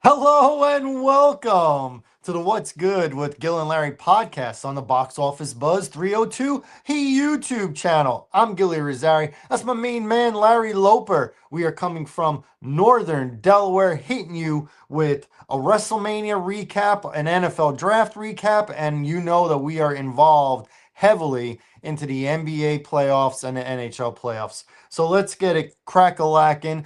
Hello and welcome to the What's Good with Gil and Larry podcast on the Box Office Buzz 302 He YouTube channel. I'm Gilly Rosari. That's my main man, Larry Loper. We are coming from Northern Delaware, hitting you with a WrestleMania recap, an NFL draft recap, and you know that we are involved heavily into the NBA playoffs and the NHL playoffs. So let's get it crack-a-lacking.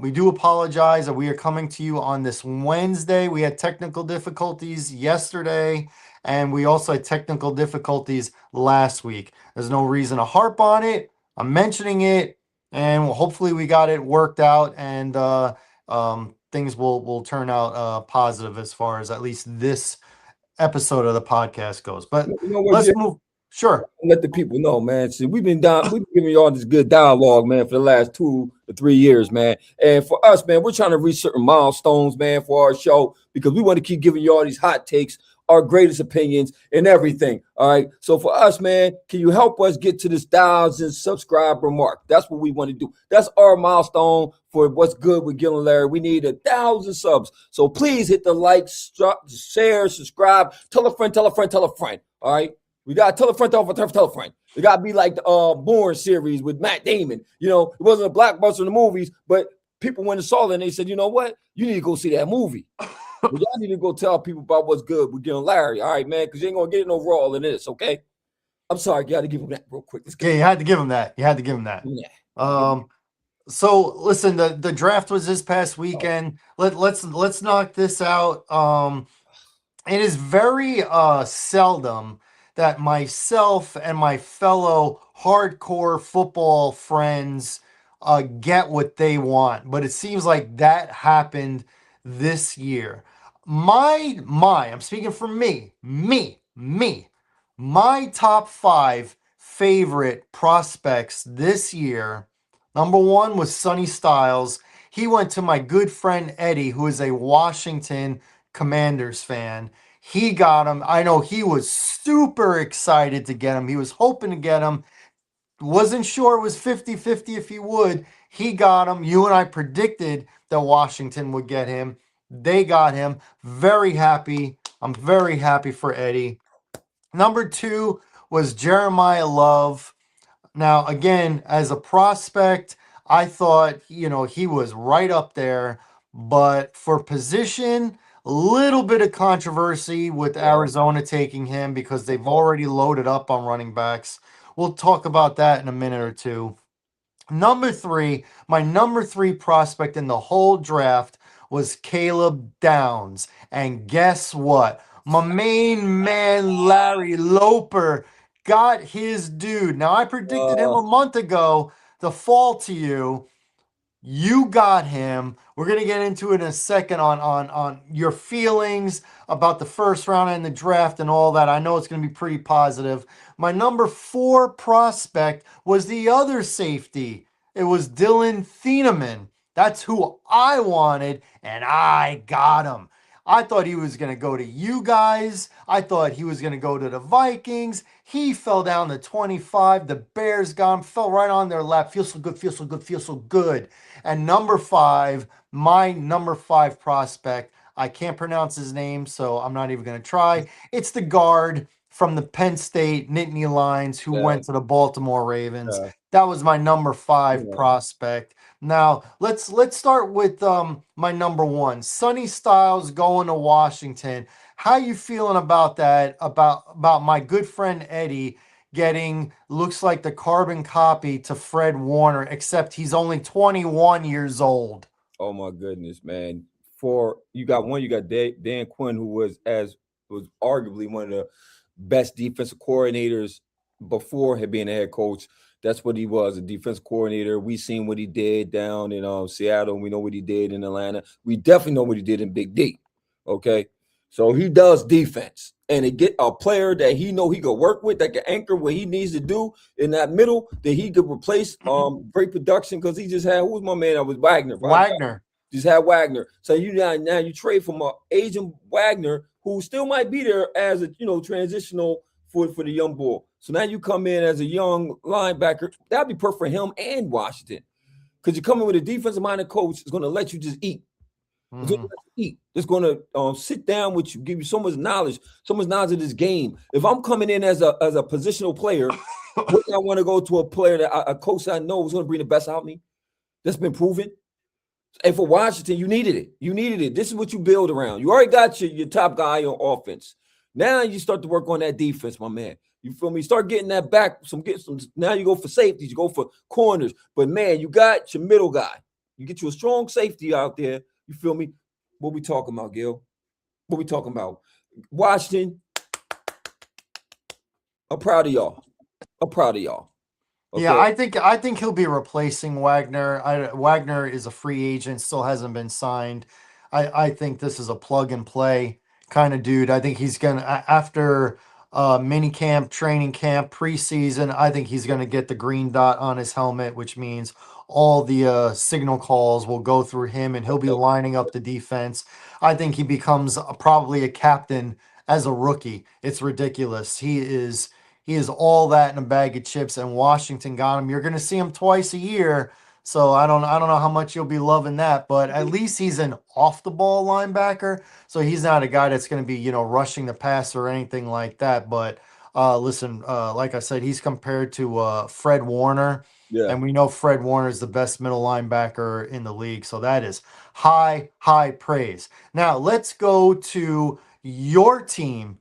We do apologize that we are coming to you on this Wednesday. We had technical difficulties yesterday, and we also had technical difficulties last week. There's no reason to harp on it. I'm mentioning it, and hopefully we got it worked out, and things will turn out positive as far as at least this episode of the podcast goes. But You know what, let's Jay? move. Sure. Let the people know, man. See, we've been giving y'all this good dialogue, man, for the last 2 to 3 years, man. And for us, man, we're trying to reach certain milestones, man, for our show because we want to keep giving y'all these hot takes, our greatest opinions, and everything. All right. So for us, man, can you help us get to this 1,000 subscriber mark? That's what we want to do. That's our milestone for What's Good with Gil and Larry. We need 1,000 subs. So please hit the like, share, subscribe, tell a friend, tell a friend, tell a friend. All right. We got to tell a friend, tell a friend. It got to be like the Bourne series with Matt Damon. You know, it wasn't a blockbuster in the movies, but people went and saw it and they said, you know what? You need to go see that movie. But y'all need to go tell people about What's Good with Gil and Larry. All right, man, because you ain't going to get no raw in this, okay? I'm sorry. You got to give him that real quick. Let's Yeah, get you had to give him that. You had to give him that. yeah. So listen, the draft was this past weekend. Let's knock this out. It is very seldom that myself and my fellow hardcore football friends get what they want, but it seems like that happened this year. I'm speaking for me. My top five favorite prospects this year. Number one was Sonny Styles. He went to my good friend Eddie, who is a Washington Commanders fan. He got him. I know he was super excited to get him. He was hoping to get him. Wasn't sure it was 50-50 if he would. He got him. You and I predicted that Washington would get him. They got him. Very happy. I'm very happy for Eddie. Number two was Jeremiah Love. Now, again, as a prospect, I thought, he was right up there. But for position, a little bit of controversy with Arizona taking him because they've already loaded up on running backs. We'll talk about that in a minute or two. Number three, my number three prospect in the whole draft was Caleb Downs. And guess what? My main man, Larry Loper, got his dude. Now, I predicted him Uh, a month ago to fall to you. You got him. We're gonna get into it in a second on your feelings about the first round and the draft and all that. I know it's gonna be pretty positive. My number four prospect was the other safety. It was Dylan Thieneman. That's who I wanted, and I got him. I thought he was going to go to you guys. I thought he was going to go to the Vikings. He fell down to 25. The Bears got him, fell right on their lap. Feels so good, feels so good, feels so good. And number five, my number five prospect, I can't pronounce his name, so I'm not even going to try. It's the guard from the Penn State Nittany Lions who yeah, went to the Baltimore Ravens. yeah. That was my number five Yeah. prospect. Now let's start with my number one, Sonny Styles going to Washington. How you feeling about that? About my good friend Eddie getting looks like the carbon copy to Fred Warner, except he's only 21 years old. Oh my goodness, man. You got Dan Quinn, who was arguably one of the best defensive coordinators before being a head coach. That's what he was, a defense coordinator. We seen what he did down in Seattle. We know what he did in Atlanta. We definitely know what he did in Big D. Okay, so he does defense, and it get a player that he know he could work with, that can anchor what he needs to do in that middle, that he could replace great production because he just had who was my man? That was Wagner. Wagner. Just had Wagner. So now you trade from an agent Wagner who still might be there as a transitional for the young bull. So now you come in as a young linebacker. That'd be perfect for him and Washington. Because you come in with a defensive minded coach is going to let you just eat. It's going to Mhm. let you eat. It's going to sit down with you, give you so much knowledge of this game. If I'm coming in as a positional player, wouldn't I want to go to a player a coach I know is going to bring the best out of me? That's been proven. And for Washington, you needed it. You needed it. This is what you build around. You already got your top guy on offense. Now you start to work on that defense, my man. You feel me? Start getting that back. Get some. Now you go for safeties. You go for corners. But man, you got your middle guy. You get you a strong safety out there. You feel me? What we talking about, Gil? What we talking about? Washington. I'm proud of y'all. I'm proud of y'all. Yeah, Okay. I think he'll be replacing Wagner. Wagner is a free agent, still hasn't been signed. I think this is a plug and play kind of dude. I think he's gonna after mini camp, training camp, preseason. I think he's gonna get the green dot on his helmet, which means all the signal calls will go through him, and he'll be Okay. lining up the defense. I think he becomes probably a captain as a rookie. It's ridiculous. He is all that in a bag of chips, and Washington got him. You're going to see him twice a year, so I don't know how much you'll be loving that, but at least he's an off the ball linebacker, so he's not a guy that's going to be rushing the passer or anything like that. But listen, like I said, he's compared to Fred Warner, Yeah. and we know Fred Warner is the best middle linebacker in the league, so that is high praise. Now let's go to your team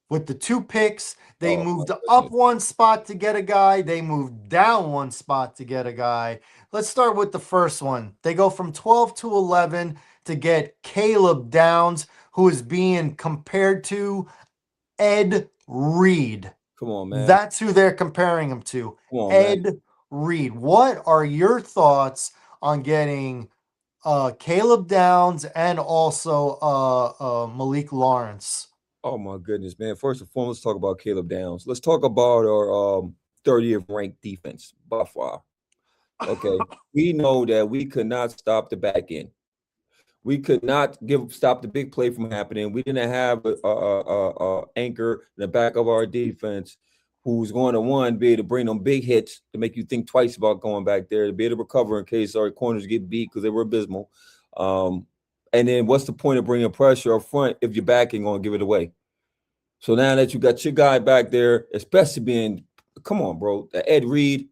with the two picks. They Oh my moved up goodness. one spot to get a guy. They moved down one spot to get a guy. Let's start with the first one. They go from 12 to 11 to get Caleb Downs, who is being compared to Ed Reed. Come on, man. That's who they're comparing him to. Come on, man. Ed Reed. What are your thoughts on getting Caleb Downs and also Malik Lawrence? Oh my goodness, man. First and foremost, let's talk about Caleb Downs. Let's talk about our 30th ranked defense by far. Okay. We know that we could not stop the back end. We could not stop the big play from happening. We didn't have a anchor in the back of our defense who's going to be able to bring them big hits to make you think twice about going back there, to be able to recover in case our corners get beat because they were abysmal. Um, and then what's the point of bringing pressure up front if your back ain't going to give it away? So now that you got your guy back there, especially being, come on, bro, Ed Reed,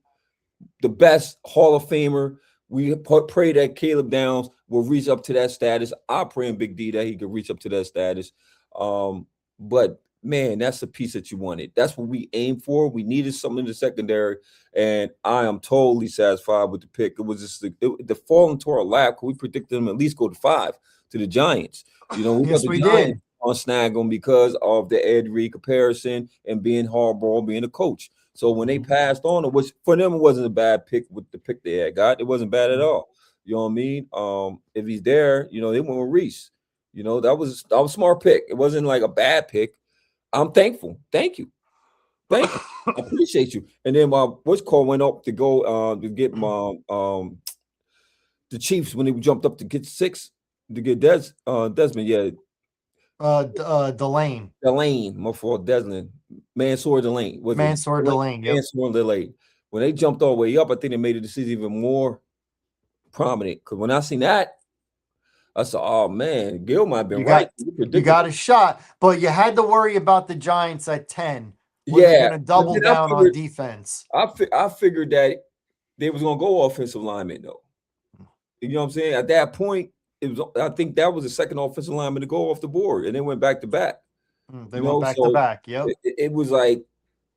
the best Hall of Famer. We pray that Caleb Downs will reach up to that status. I pray in Big D that he could reach up to that status. But man, that's the piece that you wanted. That's what we aimed for. We needed something in the secondary, and I am totally satisfied with the pick. It was just the fall into our lap. We predicted them at least go to 5 to the Giants. We thought Yes, the we Giants did. on snag them because of the Ed Reed comparison and being Harbaugh being a coach. So when they Mhm. passed on, it was for them. It wasn't a bad pick with the pick they had got. It wasn't bad at all. You know what I mean? If he's there, they went with Reese. That was a smart pick. It wasn't like a bad pick. I'm thankful. Thank you. I appreciate you. And then my what's call went up to go to get my the Chiefs when they jumped up to get 6 to get Desmond. Yeah, Delane, Delane, my fault, Desmond. Mansour Delane. Was it Mansour Delane? Delane. Yep. Mansour Delane. When they jumped all the way up, I think they made the decision even more prominent. Because when I seen that, I said, "Oh man, Gil might have been You right. got We you predicted got it." a shot, but you had to worry about the Giants at 10. Were they Yeah, going to but double then I down on figured, defense? I figured that they was gonna go offensive lineman though. You know what I'm saying? At that point, it was. I think that was the second offensive lineman to go off the board, and they went back to back. They went back to So back. Yep. it was like,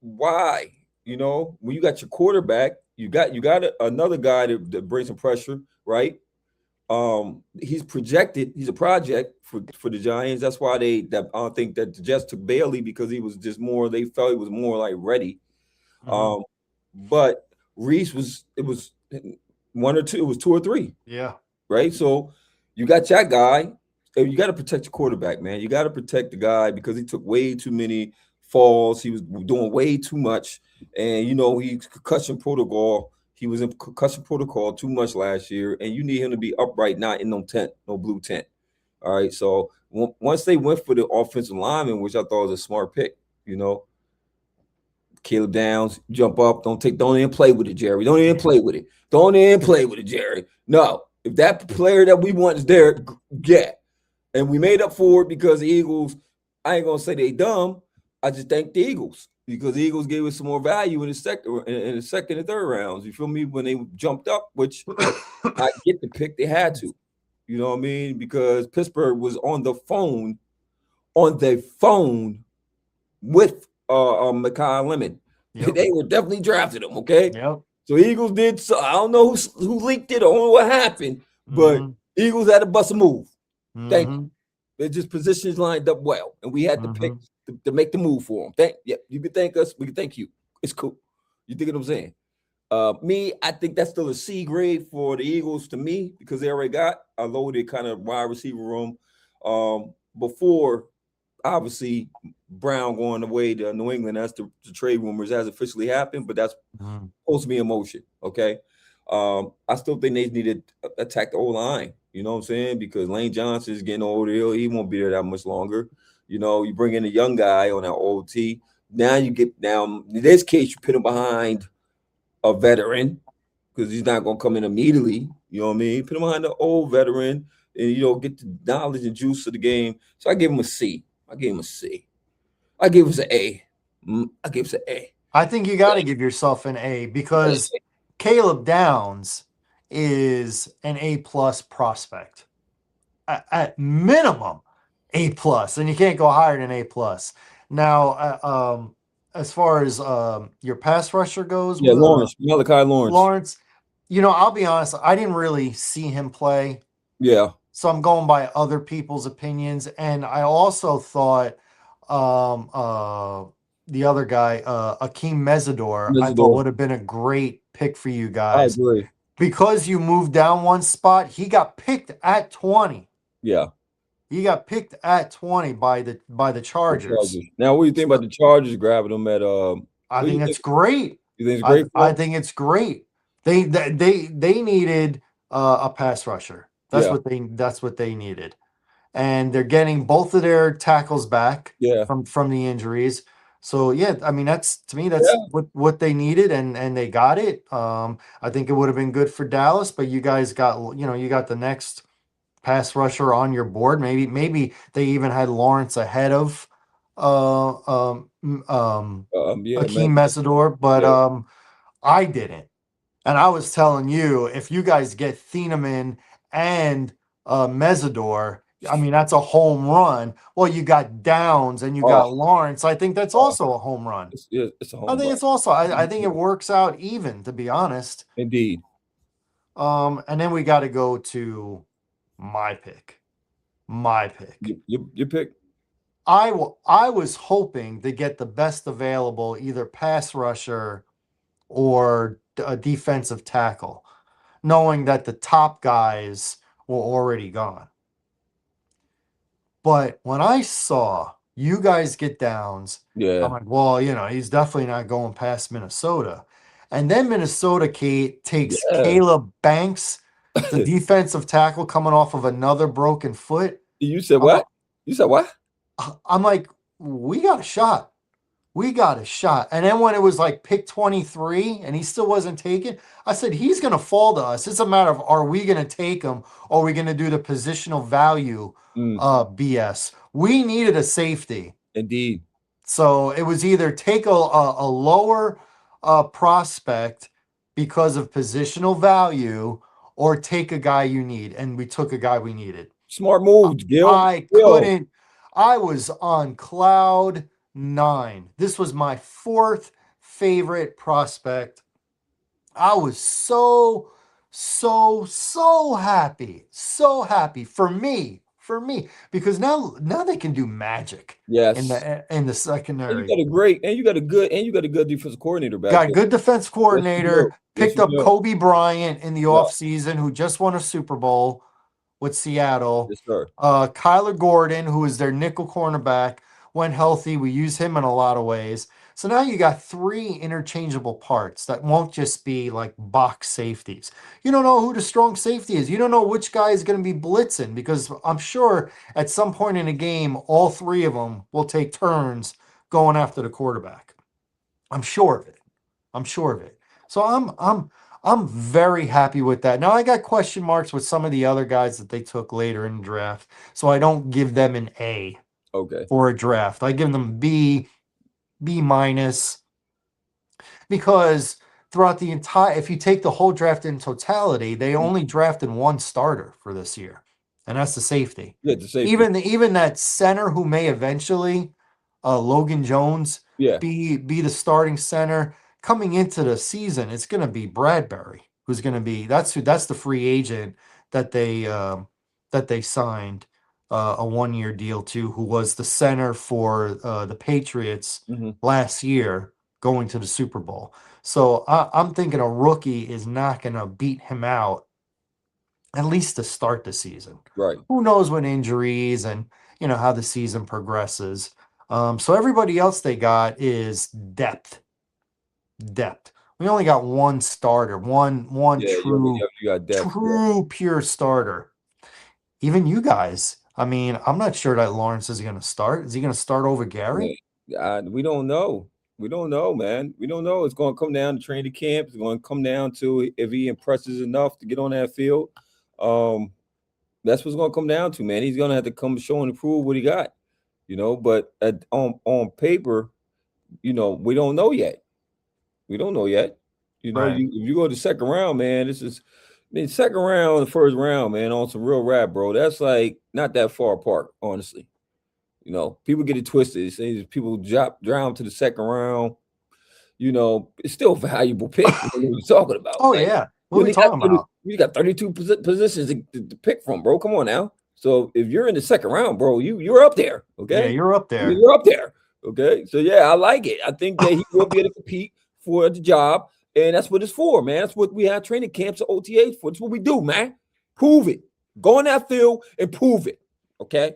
why? When you got your quarterback, you got another guy that brings some pressure, right? He's projected. He's a project for the Giants. That's why I think that the Jets took Bailey because he was just more. They felt he was more like ready. Hmm. Um, but Reese was. It was one or two. It was two or three, Yeah. right? So you got that guy. And you got to protect your quarterback, man. You got to protect the guy because he took way too many falls. He was doing way too much, and he's concussion protocol. He was in concussion protocol too much last year, and you need him to be upright, not in no tent, no blue tent. All right. So once they went for the offensive lineman, which I thought was a smart pick, Caleb Downs, jump up, don't even play with it, Jerry. Don't even Yeah. play with it. Don't even play with it, Jerry. No. If that player that we want is there, get. And we made up for it because the Eagles, I ain't gonna say they dumb. I just thank the Eagles because the Eagles gave us some more value in the second and third rounds. You feel me? When they jumped up, which I get the pick, they had to. You know what I mean? Because Pittsburgh was on the phone with Mekhi Lemon. Yep. They were definitely drafted him. Okay, Yep. so Eagles did. So I don't know who leaked it. I don't know what happened, but Mm-hmm. Eagles had to bust a move. Thank you. Mm-hmm. It just positions lined up well, and we had to pick Mm-hmm. to make the move for them. You can thank us. We can thank you. It's cool. You dig what I'm saying? Me, I think that's still a C grade for the Eagles to me because they already got a loaded kind of wide receiver room. Before obviously Brown going away to New England, that's the trade rumors has officially happened, but that's Mm-hmm. supposed to be in motion. Okay. I still think they need to attack the O line. You know what I'm saying? Because Lane Johnson is getting older. He won't be there that much longer. You know, you bring in a young guy on that OT. Now you get down. In this case, you put him behind a veteran because he's not going to come in immediately. You know what I mean? Put him behind the old veteran and, get the knowledge and juice of the game. So I give him a C. I gave him a C. I give us an A. I give us an A. I think you got to give yourself an A because Caleb Downs is an A plus prospect at minimum A plus, and you can't go higher than A plus. Now, as far as your pass rusher goes, Yeah, Lawrence, Malachi Lawrence. Lawrence, I'll be honest, I didn't really see him play. Yeah. So I'm going by other people's opinions. And I also thought the other guy, Akeem Mesidor, I thought Mesidor. would have been a great pick for you I guys. agree. Because you moved down one spot, he got picked at 20. Yeah. He got picked at 20 by the Chargers. Now, what do you think about the Chargers grabbing them at I what do think you that's think? great. You think it's great for I them? think it's great. They needed a pass rusher. Yeah. That's what they needed. And they're getting both of their tackles back Yeah. from the injuries. So yeah, I mean that's Yeah. what they needed and they got it. I think it would have been good for Dallas, but you guys got you got the next pass rusher on your board. Maybe they even had Lawrence ahead of uh um Yeah, Akeem man. Mesidor, but Yeah. I didn't. And I was telling you, if you guys get Thieneman and Mesidor, I mean, that's a home run. Well, you got Downs and you Oh, got Lawrence. I think that's also a home run. it's a I home think run. it's also, I think it works out even, to be honest. Indeed. And then we got to go to my pick. My pick. You pick. I was hoping to get the best available, either pass rusher or a defensive tackle, knowing that the top guys were already gone. But when I saw you guys get Downs, Yeah. I'm like, well, he's definitely not going past Minnesota. And then Minnesota takes Yeah. Caleb Banks, the defensive tackle coming off of another broken foot. You said I'm like, what? You said what? I'm like, we got a shot. We got a shot. And then when it was like pick 23 and he still wasn't taken, I said, he's going to fall to us. It's a matter of, are we going to take him or are we going to do the positional value BS? We needed a safety. Indeed. So it was either take a lower prospect because of positional value or take a guy you need. And we took a guy we needed. Smart moves, Gil. I couldn't. I was on cloud 9. This was my 4th favorite prospect. I was so happy. So happy for me. Because now they can do magic in Yes. the And secondary. you got a good defensive coordinator back Got there. good defense coordinator. Yes, Picked you up do. Kobe Bryant in the Yeah. offseason, who just won a Super Bowl with Seattle. Yes, sir. Kyler Gordon, who is their nickel cornerback, went healthy. We use him in a lot of ways. So now you got 3 interchangeable parts that won't just be like box safeties. You don't know who the strong safety is. You don't know which guy is going to be blitzing because I'm sure at some point in a game, all 3 of them will take turns going after the quarterback. I'm sure of it. So I'm very happy with that. Now I got question marks with some of the other guys that they took later in the draft, so I don't give them an A Okay. for a draft. I give them B, B minus, because throughout the entire, if you take the whole draft in totality, they only drafted one starter for this year, and that's the safety. Yeah, the safety. Even that center who may eventually, Logan Jones, Yeah. be the starting center coming into the season. It's going to be Bradbury, who's going to be that's the free agent that they signed a 1 year deal to, who was the center for the Patriots Hmm. last year going to the Super Bowl. So I'm thinking a rookie is not going to beat him out, at least to start the season. Right. Who knows when injuries and how the season progresses. So everybody else they got is depth. Depth. We only got one starter, one Yeah, you got depth. Yeah. true pure starter. Even you guys. I mean, I'm not sure that Lawrence is going to start. Is he going to start over Gary? We don't know. We don't know, man. We don't know. It's going to come down to training camp. It's going to come down to if he impresses enough to get on that field. That's what's going to come down to, man. He's going to have to come show and prove what he got, But on paper, we don't know yet. We don't know yet. Right. If you go to second round, man, second round, the first round, man, on some real rap, bro. That's like not that far apart, honestly. People get it twisted. Say people drown to the second round. It's still a valuable pick. What are you talking about? Oh Like yeah. What are we talking about? you got 32 positions to pick from, bro. Come on now. So if you're in the second round, bro, you're up there. Yeah, Okay, you're up there. you're up there. Okay, so yeah, I like it. I think that he will be able to compete for the job, and that's what it's for, man. That's what we have training camps or OTAs for. That's what we do, man. Prove it. Go in that field and prove it. Okay.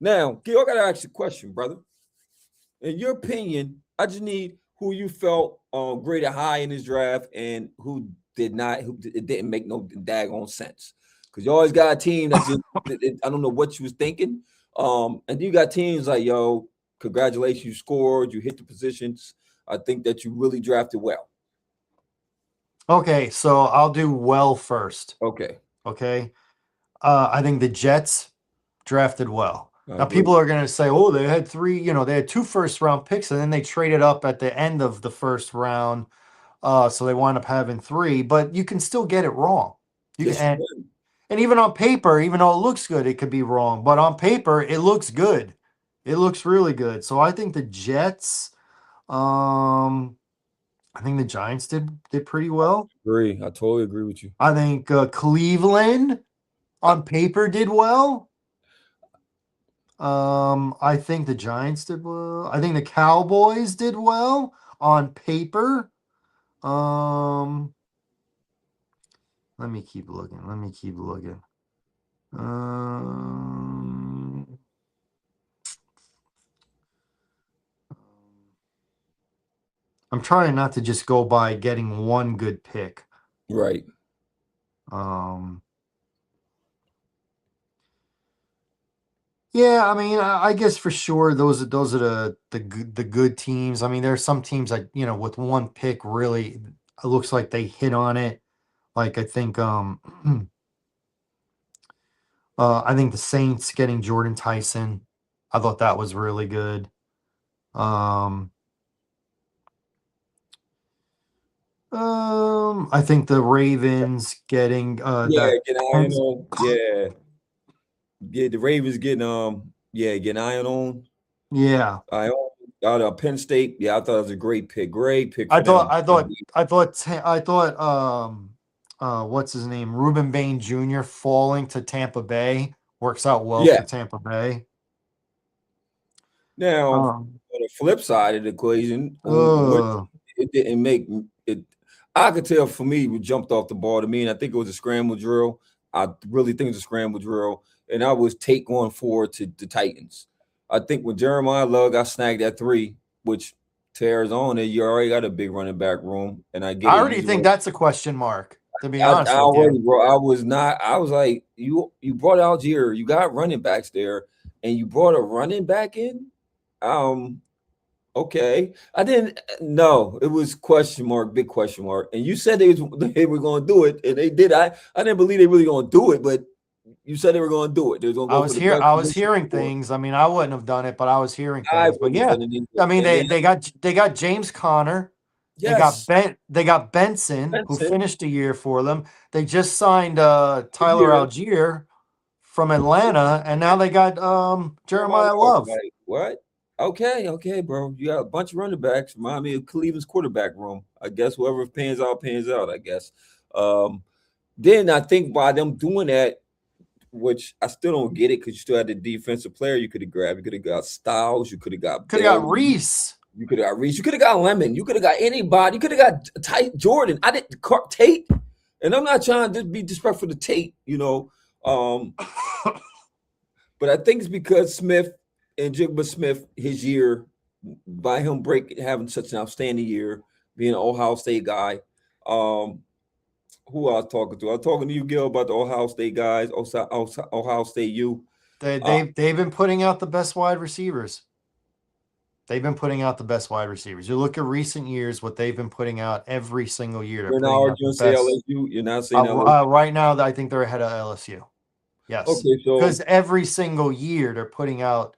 Now, Gil, I gotta ask you a question, brother. In your opinion, I just need who you felt graded high in this draft and who did not, it didn't make no daggone sense. Because you always got a team that just, I don't know what you was thinking. And you got teams like, yo, congratulations, you scored, you hit the positions. I think that you really drafted well. Okay, so I'll do well first. Okay. Okay. I think the Jets drafted well. I Now agree. people are going to say, "Oh, they had they had 2 first-round picks, and then they traded up at the end of the first round, so they wound up having three." But you can still get it wrong. You can, Yes, you can. and even on paper, even though it looks good, it could be wrong. But on paper, it looks good. It looks really good. So I think the Jets. Um, I think the Giants did pretty well. Agree. I totally agree with you. I think Cleveland on paper did well. I think the Giants did well. I think the Cowboys did well on paper. Um, let me keep looking. Let me keep looking. Um, I'm trying not to just go by getting one good pick. Right. Um, Yeah, I mean, I guess for sure those are the good teams. I mean, there are some teams that with one pick really it looks like they hit on it. Like I think the Saints getting Jordan Tyson, I thought that was really good. Um, I think the Ravens getting Yeah, that get iron Pens- on. Yeah. Yeah, the Ravens getting iron on. yeah. I out of Penn State. Yeah, I thought it was a great pick. Great pick I for thought them. I thought I thought I thought what's his name? Ruben Bain Jr. falling to Tampa Bay works out well Yeah. for Tampa Bay. Now, on Um the flip side of the equation, uh it didn't make it. I could tell for me, we jumped off the ball to me, and I think it was a scramble drill. I really think it's a scramble drill, and I was take on forward to the Titans. I think when Jeremiah Love got snagged at 3, which to Arizona, you already got a big running back room, and I get I it. already think that's a question mark, to be I honest with already, you. bro. I was not. I was like, you brought Algier. You got running backs there, and you brought a running back in. Um, Okay, I didn't know it was question mark, big question mark. And you said they were going to do it, and they did. I didn't believe they really going to do it, but you said they were going to do it. They were going to go for the best I was position. hearing things. I mean, I wouldn't have done it, but I was hearing I things. But wouldn't have yeah, done it I either. mean, And then they got James Conner. yes, They got Benson, who Benson, finished a year for them. They just signed a Tyler year. Algier from Atlanta, and now they got Jeremiah Jeremiah Love, Love. like what? Okay, okay, bro. You got a bunch of running backs. Remind me of Cleveland's quarterback room. I guess whoever pans out, pans out. I guess. Um, then I think by them doing that, which I still don't get it, because you still had the defensive player you could have grabbed. You could have got Styles. You could have got Could have Bell. got Reese. You could have got Reese. You could have got Lemon. You could have got anybody. You could have got Jordan. I didn't Tate. And I'm not trying to be disrespectful to Tate, Um, but I think it's because Smith and Jigba Smith, his year, by him having such an outstanding year, being an Ohio State guy. Um, who I was talking to? I was talking to you, Gil, about the Ohio State guys, Ohio State U. They've been putting out the best wide receivers. They've been putting out the best wide receivers. You look at recent years, what they've been putting out every single year. They're You're not putting out the arguing say best. LSU. You're not saying LSU. Right now, I think they're ahead of LSU. Yes, Okay, so because every single year they're putting out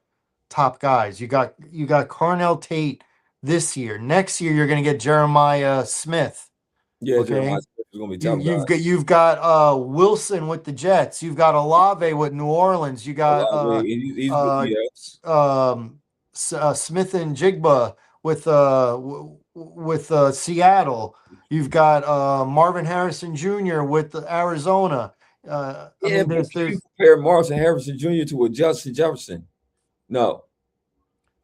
top guys. You got Carnell Tate this year. Next year you're going to get Jeremiah Smith. yeah, Okay, Jeremiah Smith is gonna be top guy. you've got Wilson with the Jets. You've got Olave with New Orleans. You got He's uh, yes. Smith and Jigba with Seattle. You've got Marvin Harrison Jr. with Arizona. I Yeah, mean, but can you there's compare Martin Harrison Jr. to a Justin Jefferson? No,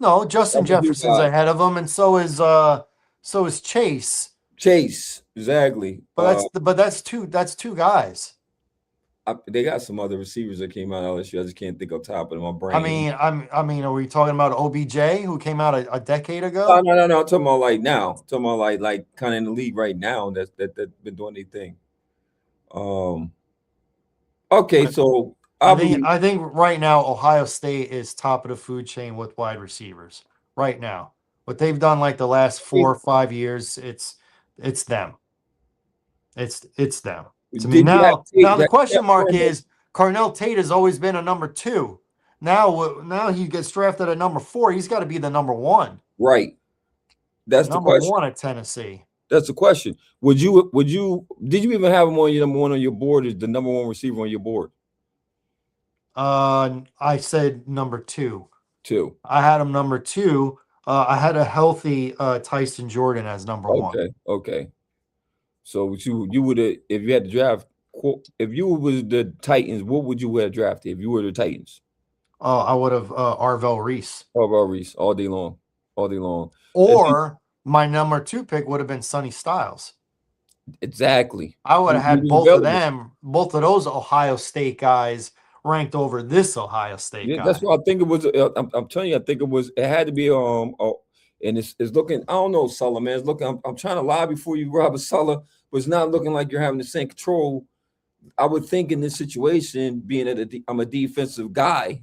no that Justin was your Jefferson's guy. ahead of him, and so is Chase. Chase, exactly. But that's two guys. They got some other receivers that came out of LSU. I just can't think of top of my brain. I mean, are we talking about OBJ who came out a decade No, ago? no. I'm talking about like now. I'm talking about like kind of in the league right now that been doing their thing. Okay, so I think right now Ohio State is top of the food chain with wide receivers. Right now, what they've done like the last 4 or 5 years, it's them. It's them. To me did you have now the that question mark Brandon? is Carnell Tate has always been a number 2. Now he gets drafted at number 4. He's got to be the number 1. Right. That's the Number question. 1 at Tennessee. That's the question. Did you even have him on your number 1 on your board as the number 1 receiver on your board? I said number 2. 2. I had him number 2. I had a healthy Tyson Jordan as number 1. Okay. So you would have, if you had to draft, if you was the Titans, what would you have drafted if you were the Titans? Oh, I would have Arvell Reese. Arvell Reese all day long. Or my number 2 pick would have been Sonny Styles. Exactly. I would have had both of those Ohio State guys ranked over this Ohio State guy. That's what I think it was. I'm telling you, I think it had to be and it's looking. I don't know, Sulla, man. It's looking. I'm trying to lie before you, Robert Sulla, but it's not looking like you're having the same control. I would think in this situation, being that I'm a defensive guy,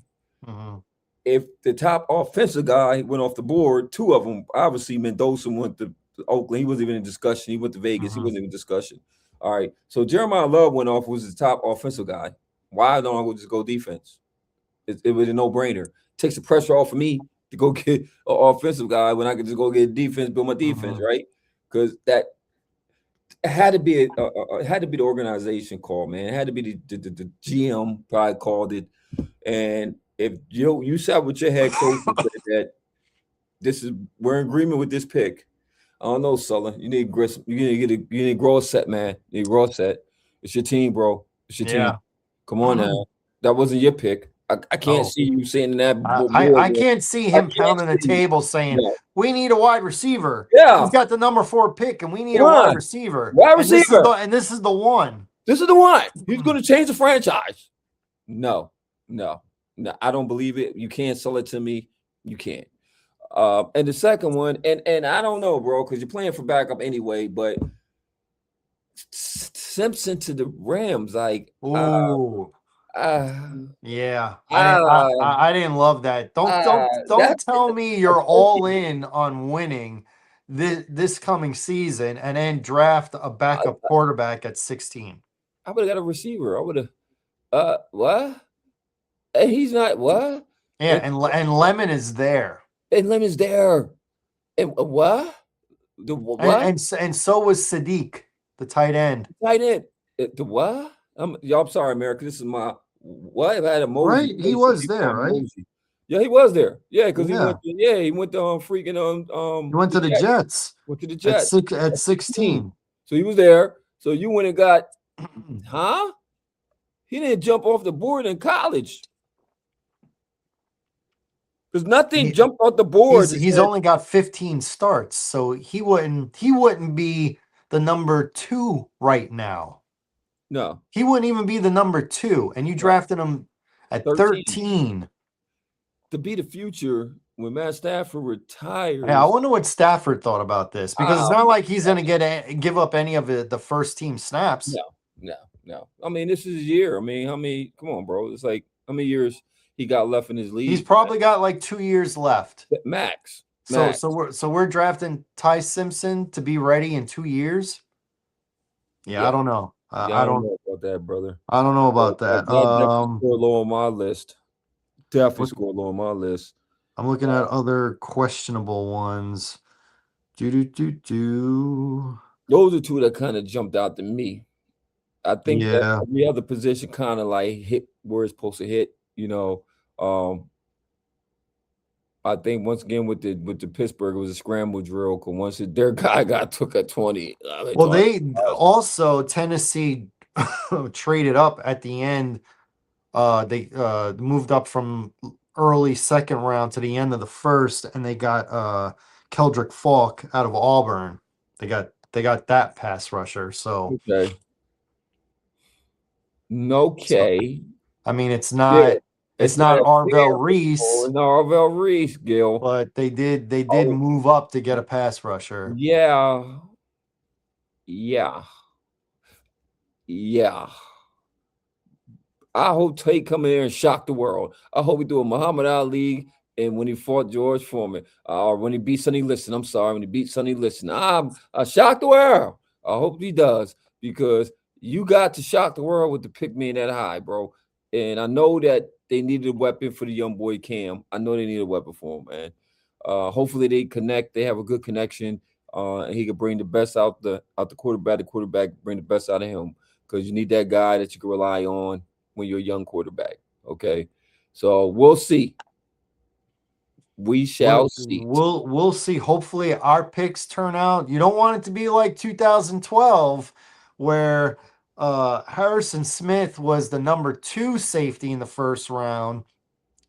if the top offensive guy went off the board, 2 of them, obviously Mendoza went to Oakland. He wasn't even in discussion. He went to Vegas. He wasn't even in discussion. All right. So Jeremiah Love went off, was the top offensive guy. Why don't I just go defense? It was a no-brainer. Takes the pressure off of me to go get an offensive guy when I could just go get defense, build my defense, right? Because that had to be the organization call, man. It had to be the GM probably called it. And if you sat with your head coach and said that we're in agreement with this pick, I don't know, Sulla. You need to grow a set, man. You need to grow a set. It's your team, bro. It's your team. Come on now. That wasn't your pick. I can't see you saying that. I can't see him pounding the table saying, we need a wide receiver. Yeah. He's got the number 4 pick, and we need a wide receiver. Wide receiver. And this is the one. This is the one. He's going to change the franchise. No. I don't believe it. You can't sell it to me. You can't. And the second one, and I don't know, bro, because you're playing for backup anyway, but Simpson to the Rams, like, ooh. Ah, Yeah, ah, I didn't love that. Don't that's tell me a you're all turkey. in on winning this coming season and then draft a I, backup quarterback at 16. I would have got a receiver. I would have. What? And he's not what? Yeah, And and Lemon is there, and Lemon's there. And what? The what? and so was Sadiq, the tight end. Tight end. The what? I'm sorry, America. This is my what? If I had emoji. Right, he was Be there, my right? emoji. Yeah, he was there. Yeah, because Yeah, he went to freaking he went the to the Jets. Jets Went to the at Jets. six at At 16. 16. So he was there. So you went and got, huh? He didn't jump off the board in college. Because nothing He, jumped off the board that he's said only got 15 starts, so he wouldn't be the number 2 right now. no, He wouldn't even be the number 2, and you no, drafted him at 13. 13. To be the future when Matt Stafford Yeah, I retires. wonder what Stafford thought about this because it's Oh not my like he's going to give up any of the first team snaps. no, no, no. I mean, this is his year. I mean, how many? Come on, bro. It's like how many years he got left in his He's league? probably got like 2 years left. Max, So max. so we're drafting Ty Simpson to be ready in 2 years. Yeah, I Yeah, don't know. yeah. I don't know about that, brother. I don't know about that. That definitely scored low on my list. Definitely Look, scored low on my list. I'm looking at other questionable ones. Do do do do. Those are two that kind of jumped out to me. I think that Yeah. every other position kind of like hit where it's supposed to hit. Um, I think once again with the Pittsburgh, it was a scramble drill. Cause their guy got took at 20, they Well, talking they also Tennessee traded up at the end. They moved up from early second round to the end of the first, and they got Keldrick Falk out of Auburn. They got that pass rusher. okay. So Okay. I mean, it's Yeah. not It's it's not not a Arvell fair for Reese, Narvel Reese, Gil. but they did Oh, move up to get a pass rusher. yeah. Yeah. Yeah. I hope Tate come in there and shock the world. I hope we do a Muhammad Ali and when he fought George Foreman, or when he beat Sonny Liston. I'm sorry, when he beat Sonny Liston. I shock the world. I hope he does because you got to shock the world with the pick man that high, bro. And I know that they needed a weapon for the young boy Cam. I know they need a weapon for him, man. Hopefully they connect. They have a good connection, and he can bring the best out the quarterback. The quarterback bring the best out of him because you need that guy that you can rely on when you're a young quarterback. Okay. So we'll see. We shall see. We'll see. Hopefully our picks turn out. You don't want it to be like 2012 where Harrison Smith was the number 2 safety in the first round,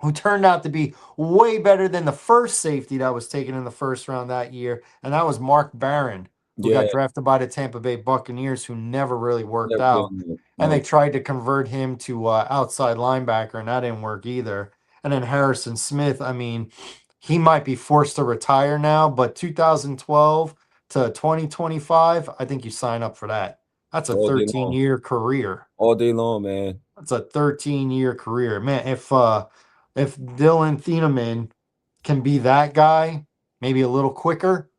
who turned out to be way better than the first safety that was taken in the first round that year, and that was Mark Barron, who Yeah, got drafted by the Tampa Bay Buccaneers, who never really worked never out. been And they no. tried to convert him to outside linebacker, and that didn't work either. And then Harrison Smith, I mean, he might be forced to retire now, but 2012 to 2025, I think you sign up for that. That's a All day 13 long. year career. All day long, man. That's a 13-year career. Man, if Dylan Thieneman can be that guy, maybe a little quicker,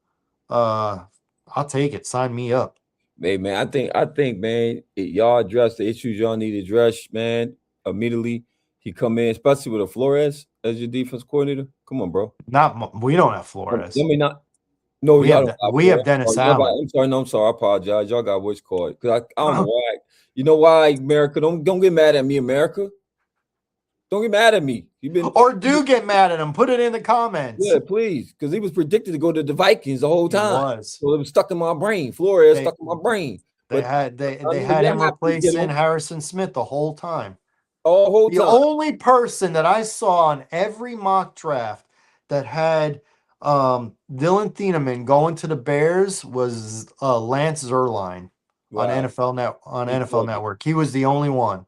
uh I'll take it. Sign me up. Hey man, I think man, y'all address the issues y'all need to address, man, immediately. He come in, especially with a Flores as your defense coordinator. Come on, bro. We don't have Let Flores. me not. No, We y'all have don't have we have Flores. Oh, Dennis y'all got, Allen. I'm sorry, no, I'm sorry. I apologize. Y'all got what's called. Because I don't know why. You know why, America? Don't get mad at me, America. Don't get mad at me. Or do get mad at him. Put it in the Yeah, comments. please, because he was predicted to go to the Vikings the whole He time. was. So it was stuck in my brain. Flores They stuck in my brain. they But had they I they mean, had yeah, I'm him happy to get replacing him Harrison Smith the whole time. all whole The time. only person that I saw on every mock draft that had Dylan Thieneman going to the Bears was Lance Zerline on Wow, he NFL called it. Network. He was the only one.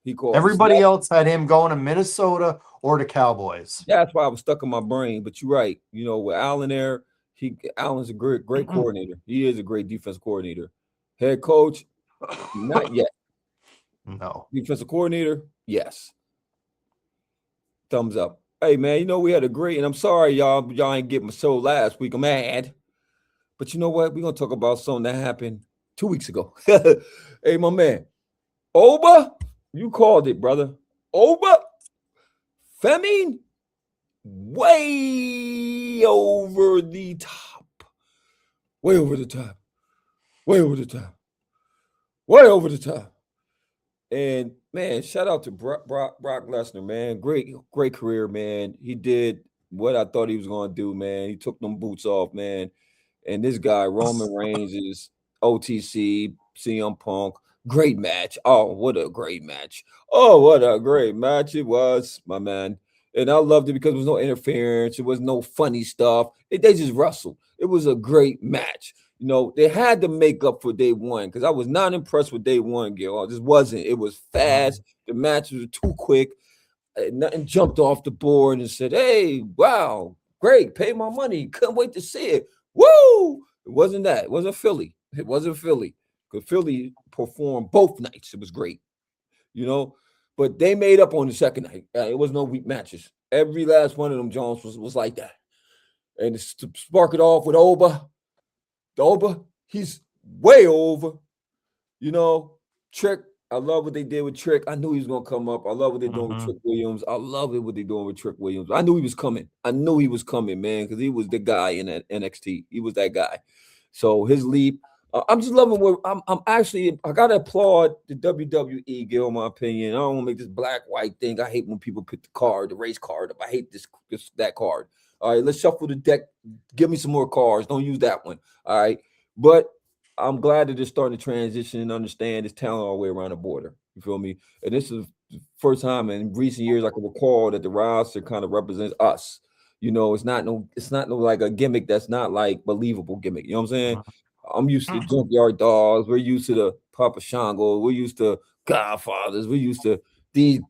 He called it. See, Everybody else had him going to Minnesota or the Cowboys. that's why I was stuck in my brain. But you're right. You know, with Allen there, Allen's a great coordinator. He is a great defense coordinator. Head coach, not yet. No. Defensive coordinator, yes. Thumbs up. Hey man, we had a great, and I'm sorry y'all ain't get my show last week. I'm mad, but you know what? We're gonna talk about something that happened 2 weeks ago. Hey, my man, Oba, you called it, brother. Oba, Femi, way over the top, way over the top, way over the top, way over the top. And man, shout out to Brock Lesnar, man. Great career, man. He did what I thought he was gonna do, man. He took them boots off, man. And this guy, Roman Reigns, is OTC, CM Punk. Great match. Oh, what a great match. Oh, what a great match it was, my man. And I loved it because there was no interference. It was no funny stuff. They just wrestled. It was a great match. They had to make up for day one because I was not impressed with day one, Gil. I just wasn't. It was fast. Mhm. The matches were too quick. Nothing jumped off the board and said, hey, wow, great. Pay my money. Couldn't wait to see it. Woo! It wasn't that. It wasn't Philly. It wasn't Philly. Because Philly performed both nights. It was great, you know. But they made up on the second night. It was no weak matches. Every last one of them Jones was like that. And to spark it off with Oba, he's way over. You know, Trick, I love what they did with Trick. I knew he was gonna come up. I love what they're doing with Mhm. Trick Williams. I love it what they're doing with Trick Williams. I knew he was coming. I knew he was coming, man, because he was the guy in that NXT. He was that guy. So his leap. I'm just loving what I'm actually. I gotta applaud the WWE, Gil. In my opinion, I don't want to make this black white thing. I hate when people pick the race card up. I hate this that card. All right, let's shuffle the deck. Give me some more cards. Don't use that one. All right, but I'm glad that it's starting to transition and understand this talent all the way around the border. You feel me? And this is the first time in recent years I can recall that the roster kind of represents us. It's not no like a gimmick that's not like believable gimmick. You know what I'm saying? I'm used to Mhm. Junkyard Dogs. We're used to the Papa Shango. We're used to Godfathers. We're used to these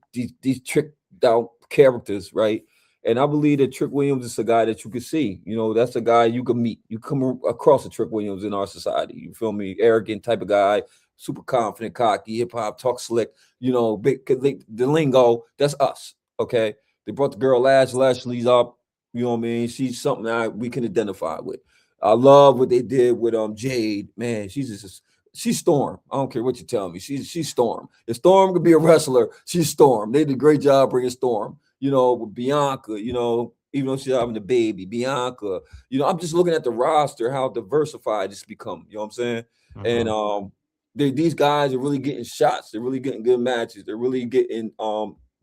tricked out characters, right? And I believe that Trick Williams is a guy that you could see. That's a guy you can meet. You come across a Trick Williams in our society. You feel me? Arrogant type of guy, super confident, cocky, hip hop, talk slick. Big the lingo. That's us. Okay. They brought the girl Lashley's up. You know what I mean? She's something that we can identify with. I love what they did with Jade. Man, she's Storm. I don't care what you tell me. She's Storm. If Storm could be a wrestler, she's Storm. They did a great job bringing Storm. With Bianca. Even though she's having the baby, Bianca. I'm just looking at the roster, how diversified it's become. You know what I'm saying? And Mhm. these guys are really getting shots. They're really getting good matches. They're really getting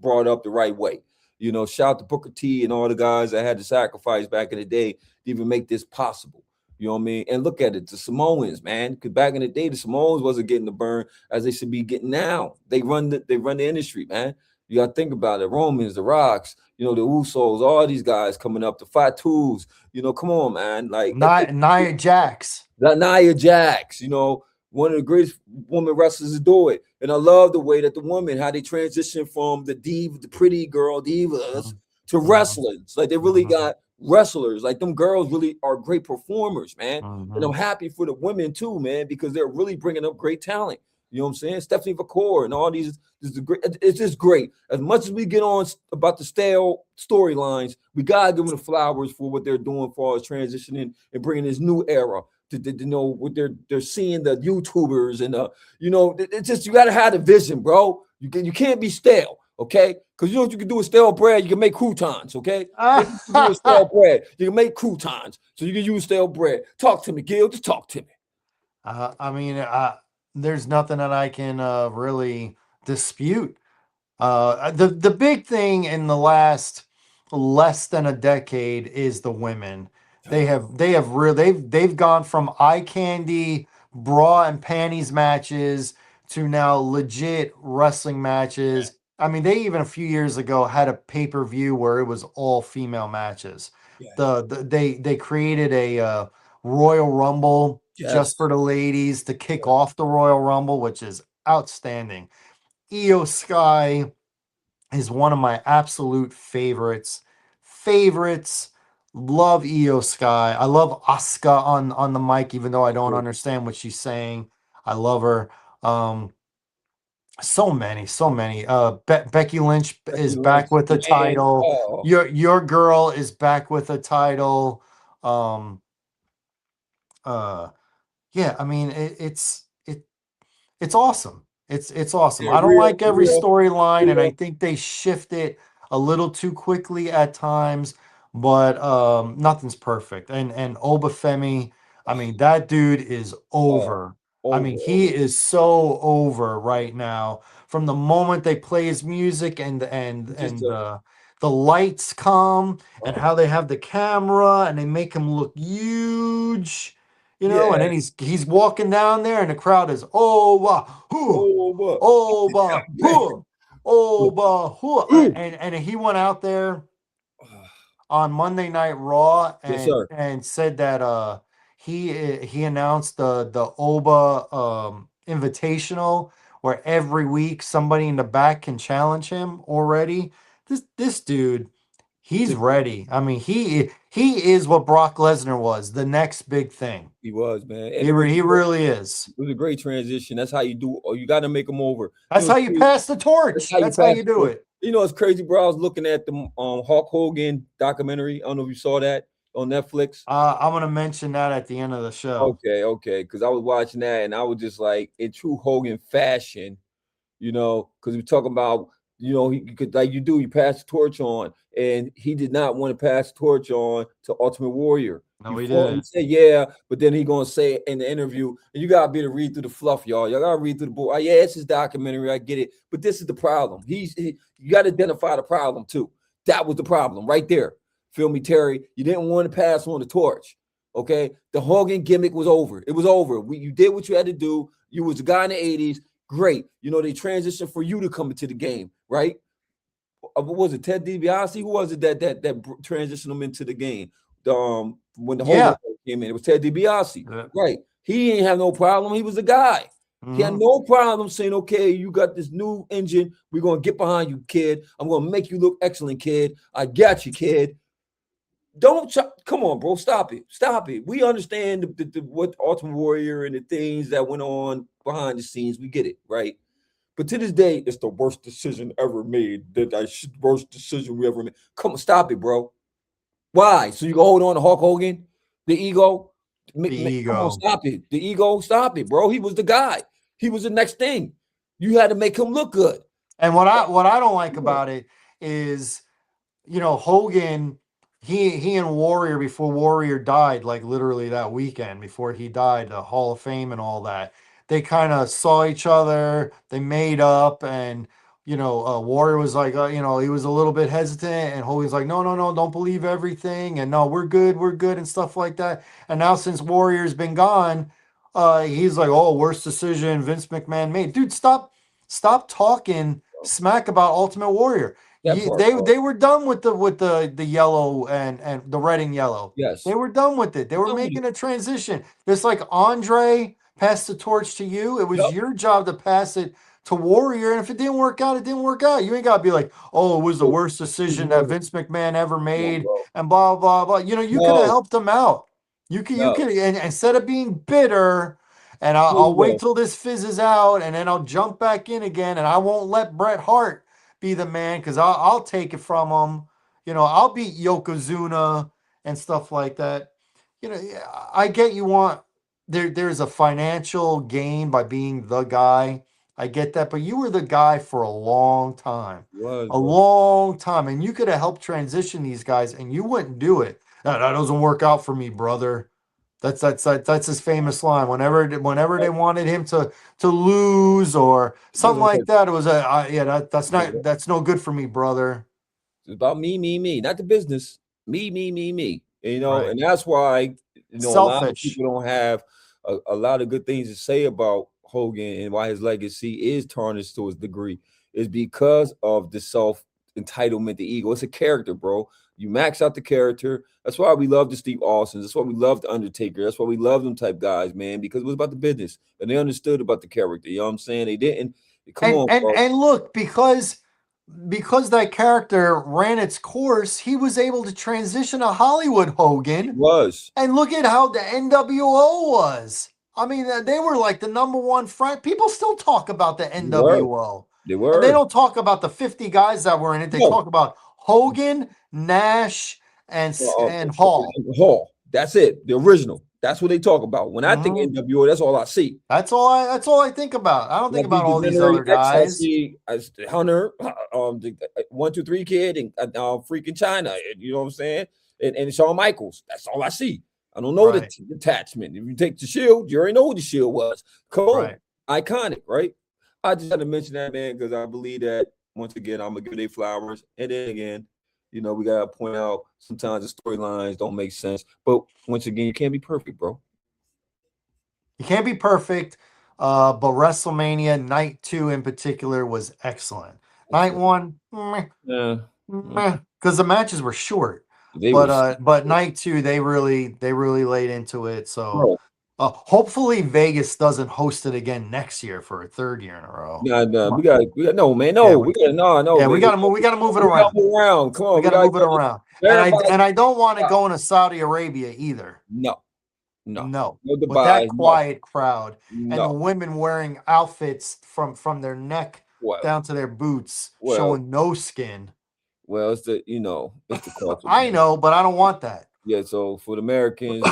brought up the right way. Shout out to Booker T and all the guys that had to sacrifice back in the day to even make this possible. You know what I mean? And look at it, the Samoans, man. Because back in the day, the Samoans wasn't getting the burn as they should be getting now. They run the industry, man. You gotta think about it. Romans, the Rocks, the Usos, all these guys coming up, the Fatus. Come on, man. Like Nia Jax. Nia Jax, one of the greatest woman wrestlers to do it. And I love the way that the women, how they transition from the diva, the pretty girl divas Mhm. to Mhm. wrestlers. Like they really Mhm. got wrestlers. Like them girls really are great performers, man. And I'm Mhm. happy for the women too, man, because they're really bringing up great talent. You know what I'm saying? Stephanie McCord and all these. This is great. It's just great. As much as we get on about the stale storylines, we gotta give them the flowers for what they're doing for us transitioning and bringing this new era to know what they're seeing the YouTubers and it's just you gotta have the vision, bro. You can't be stale, okay? Because you know what you can do with stale bread, you can make croutons, okay? What you can do with stale bread, you can make croutons, so you can use stale bread. Talk to me, Gil. Just talk to me. I mean, there's nothing that I can really dispute. The big thing in the last less than a decade is the women. They've gone from eye candy bra and panties matches to now legit wrestling matches. I mean, they even a few years ago had a pay-per-view where it was all female matches. Yeah. They created a Royal Rumble just Yes. for the ladies to kick Yeah. off the Royal Rumble, which is outstanding. Io Sky is one of my absolute favorites. Favorites. Love Io Sky. I love Asuka on the mic, even though I don't understand what she's saying. I love her. Um, So many, so many. Becky Lynch Becky is Lynch, back with the man. title. Oh, Your girl is back with a title. Um, yeah, I mean it's awesome. It's awesome. yeah, I don't like every real, storyline, and I real. think they shift it a little too quickly at times, but nothing's perfect. And Obafemi, I mean, that dude is Oh, over. I mean, over. he is so over right now. From the moment they play his music Just the lights come and oh, how they have the camera and they make him look huge, and yeah, then he's walking down there, and the crowd is over. oh Man. Ooh. and he went out there on Monday Night Raw Yes, and sir. said that he announced the Oba Invitational, where every week somebody in the back can challenge him already. This dude, he's This ready. I mean, he is what Brock Lesnar was, the next big thing. he was, man, and He it was he really is. it was a great transition. That's how you do. Or you got to make them over. That's how you pass the That's torch. how you That's how pass you it do through. it. It's crazy, bro. I was looking at the Hulk Hogan documentary. I don't know if you saw that on Netflix. I'm gonna mention that at the end of the show. Okay, okay. Because I was watching that and I was just like, in true Hogan fashion, because we're talking about, he could, like you do, you pass the torch on, and he did not want to pass the torch on to Ultimate Warrior. No, we He didn't. said, yeah, but then he gonna say in the interview, and you gotta be able to read through the fluff, y'all. Y'all gotta read through the book. Yeah, it's his documentary, I get it, but this is the problem. You gotta identify the problem too. That was the problem right there. Feel me, Terry? You didn't want to pass on the torch. Okay, the Hogan gimmick was over. It was over. You did what you had to do. You was a guy in the '80s. Great. They transitioned for you to come into the game, right? What was it, Ted DiBiase? Who was it that transitioned him into the game? When the Hogan Yeah. came in, it was Ted DiBiase, Yeah. right? He ain't have no problem. He was a guy. He had Mhm. no problem saying, "Okay, you got this new engine. We're gonna get behind you, kid. I'm gonna make you look excellent, kid. I got you, kid." Don't come on, bro. Stop it. Stop it. We understand what Ultimate Warrior and the things that went on behind the scenes. We get it, right? But to this day, it's the worst decision ever made. Worst decision we ever made. Come on, stop it, bro. Why? So you can hold on to Hulk Hogan, the ego. The Come on, ego. stop it. The ego, stop it, bro. He was the guy. He was the next thing. You had to make him look good. And what I don't like Come on. about it is, Hogan, he and Warrior, before Warrior died, like literally that weekend before he died, the Hall of Fame and all that, they kind of saw each other, they made up, and Warrior was like, he was a little bit hesitant, and Hogan's like, no, no, no, don't believe everything, and no, we're good, and stuff like that. And now since Warrior's been gone, he's like, oh, worst decision Vince McMahon made. Dude, stop talking smack about Ultimate Warrior. That part, bro. They were done with the yellow and the red and yellow. They Yes. were done with it. They were Done with it. making a transition. Just like Andre passed the torch to you, it was Yep. your job to pass it to Warrior. And if it didn't work out, it didn't work out. You ain't gotta be like, oh, it was the worst decision that Vince McMahon ever Come on, made, bro. and blah blah blah. You could have No, helped him out. You no. could, and instead of being bitter, and There I'll you wait go. till this fizzes out, and then I'll jump back in again, and I won't let Bret Hart be the man, because I'll take it from him. I'll beat Yokozuna and stuff like that. Yeah, I get you want there's a financial gain by being the guy. I get that, but you were the guy for a long time. Was, A bro. long time. And you could have helped transition these guys, and you wouldn't do it. That doesn't work out for me, brother. That's his famous line. Whenever they wanted him to lose or something Doesn't like work. that, it was yeah, that's no good for me, brother. It's about me, not the business. Me. Right. And that's why, a lot of Selfish. people don't have a lot of good things to say about Hogan and why his legacy is tarnished to his degree is because of the self entitlement, the ego. It's a character, bro. You max out the character. That's why we love the Steve Austins. That's why we love the Undertaker. That's why we love them type guys, man, because it was about the business and they understood about the character. You know what I'm saying? They didn't. Come And on, and bro. and look, because that character ran its course, he was able to transition to Hollywood He Hogan. was. And look at how the NWO was. I mean, they were like the number one front. People still talk about the They were. NWO. They And they were. don't talk about the 50 guys that were in it. They No. talk about Hogan, Nash, and Hall. Hall. That's it. The original. That's what they talk about. When I think Mhm. NWO, that's all I see. That's all I think about. I don't I think see about all these Degenerate other X. I guys. see Hunter, the 1, 2, 3 kid, and freaking China. You know what I'm saying? And Shawn Michaels. That's all I see. I don't know the Right. attachment. If you take the Shield, you already know who the Shield was. Come on, Right. iconic, right? I just had to mention that, man, because I believe that once again, I'm gonna give their flowers, and then again, we gotta point out sometimes the storylines don't make sense. But once again, you can't be perfect, bro. You can't be perfect, but WrestleMania Night 2 in particular was excellent. That's Night it. 1, Yeah, because the matches were short. they But was, Night 2 they really laid into it. So bro. hopefully Vegas doesn't host it again next year for a third year in a row. Nah, Come on. we got no, man, Yeah, no, we got no, yeah, man. we gotta move it We got around. to move around. Come We on, we gotta got move it to around. And I everybody. and I don't want to go into Saudi Arabia either. No, no, No. no With that Dubai, no, quiet crowd and the no. women wearing outfits from their neck Well, down to their boots, well, showing no skin. it's it's the culture, I man. know, but I don't want that. Yeah, so for the Americans,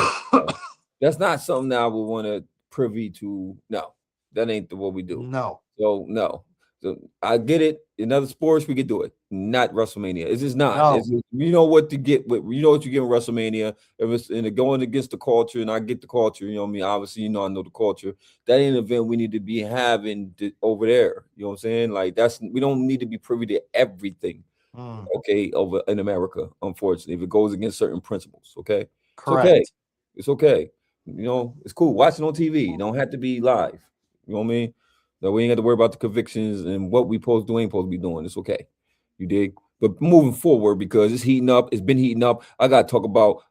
that's not something that I would want to privy to. No, that ain't what we do. No. So no. So I get it. In other sports, we could do it. Not WrestleMania. It's just not. It's No. just, you know what to get. You know what you get in WrestleMania. If it's going against the culture, and I get the culture. You know what I mean. Obviously, I know the culture. That ain't an event we need to be having over there. You know what I'm saying? Like we don't need to be privy to everything. Mm, Okay, over in America, unfortunately, if it goes against certain principles. Okay, it's okay. correct. It's okay. It's cool. Watch it on TV. You don't have to be live. You know what I mean? That we ain't got to worry about the convictions and what we supposed to do, ain't supposed to be doing. It's okay. You dig? But moving forward, because it's heating up, it's been heating up. I gotta talk about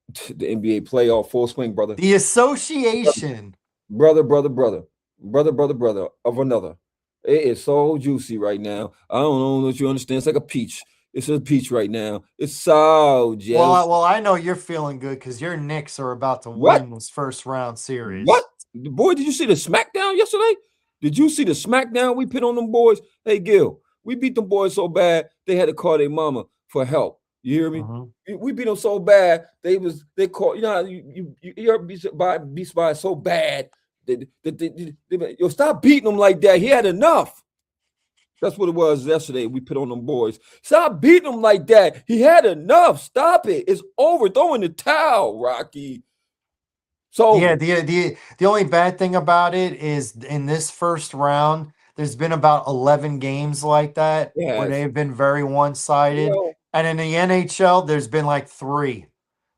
the NBA playoff full swing, brother. The association. Brother of another. It is so juicy right now. I don't know what you understand. It's like a peach. It's a peach right now. It's so juicy. Well, I know you're feeling good because your Knicks are about to What? win this first round What? series. Boy, did you see the smackdown yesterday? Did you see the smackdown we put on them boys? Hey, Gil, we beat them boys so bad they had to call their mama for help. You hear me? Mhm. We beat them so bad they called. You know how you ever beat by so bad yo, stop beating them like that. He had enough. That's what it was yesterday. We put on them boys. Stop beating them like that. He had enough. Stop it. It's over. Throw in the towel, Rocky. So Yeah, the only bad thing about it is in this first round, there's been about 11 games like that where yes. they've been very one-sided. Well, And in the NHL, there's been like 3.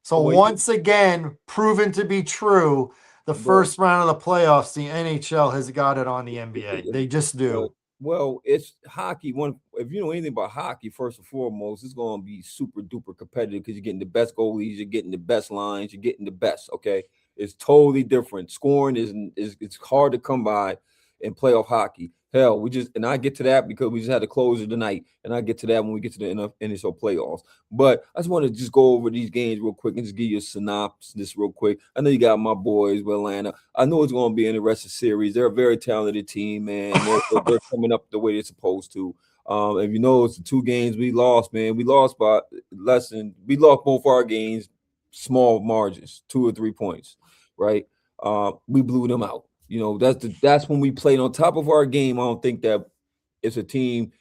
So well, once again, proven to be true, the well, first round of the playoffs, the NHL has got it on the NBA. They just well, do. well, it's hockey. If you know anything about hockey, first and foremost, it's going to be super duper competitive because you're getting the best goalies, you're getting the best lines, you're getting the best. Okay, it's totally different. Scoring is it's hard to come by in playoff hockey. Hell, and I get to that because we just had to close it tonight, and I get to that when we get to the NHL playoffs. But I just want to just go over these games real quick and just give you a synopsis real quick. I know you got my boys with Atlanta. I know it's going to be an interesting series. They're a very talented team, man. They're coming up the way they're supposed to. If you know, it's the 2 games we lost, man. We lost by we lost both our games, small margins, 2 or 3 points, right? We blew them out. That's when we played on top of our game. I don't think that it's a team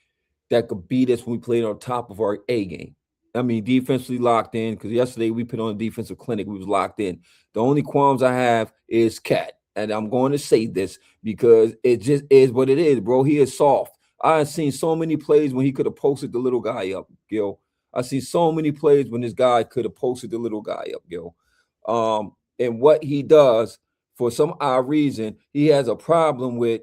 that could beat us when we played on top of our A game. I mean, defensively locked in because yesterday we put on a defensive clinic. We was locked in. The only qualms I have is Cat, and I'm going to say this because it just is what it is, bro. He is soft. I've seen so many plays when he could have posted the little guy up, Gil. I see so many plays when this guy could have posted the little guy up, Gil. And what he does for some odd reason, he has a problem with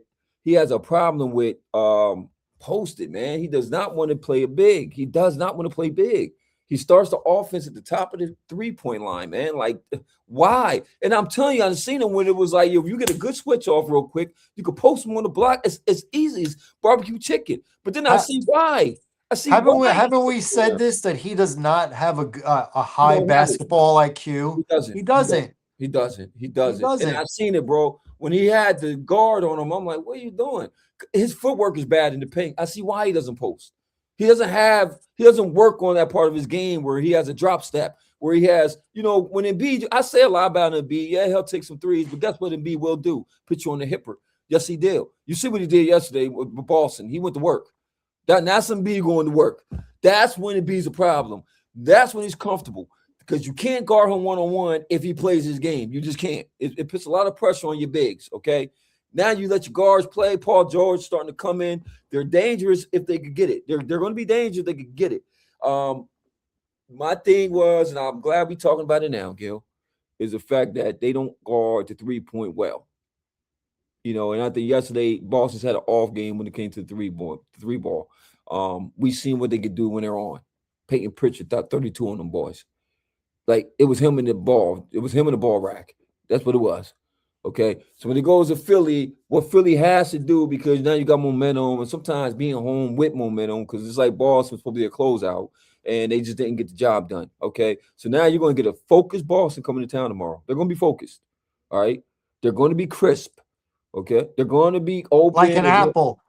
posted, man. He does not want to play it big. He does not want to play big. He starts the offense at the top of the 3-point line, man. Like, why? And I'm telling you, I've seen him when it was like, if you get a good switch off real quick, you could post him on the block. It's easy as barbecue chicken. But then I Ha- see why. haven't we said this that he does not have a He high don't have it. basketball IQ? He doesn't. He doesn't. He doesn't. He He doesn't. And doesn't. I've seen it, bro. When he had the guard on him, I'm like, what are you doing? His footwork is bad in the paint. I see why he doesn't post. He doesn't work on that part of his game where he has a drop step, where he has, when Embiid, I say a lot about Embiid. Yeah, he'll take some threes, but that's what Embiid will do. Put you on the hipper. Yes, he did. You see what he did yesterday with Boston. He went to work. That's Embiid going to work. That's when Embiid's a problem. That's when he's comfortable. Because you can't guard him one-on-one if he plays his game. You just can't. It puts a lot of pressure on your bigs, okay? Now you let your guards play. Paul George starting to come in. They're dangerous if they could get it. They're going to be dangerous if they could get it. My thing was, and I'm glad we're talking about it now, Gil, is the fact that they don't guard the three-point well. And I think yesterday Boston's had an off game when it came to the three ball. We seen what they could do when they're on. Peyton Pritchard got 32 on them boys. Like, it was him in the ball. It was him in the ball rack. That's what it was. Okay. So when it goes to Philly, what Philly has to do, because now you got momentum, and sometimes being home with momentum, because it's like Boston was supposed to be a closeout, and they just didn't get the job done. Okay. So now you're going to get a focused Boston coming to town tomorrow. They're going to be focused. All right. They're going to be crisp. Okay. They're going to be open. Like an apple.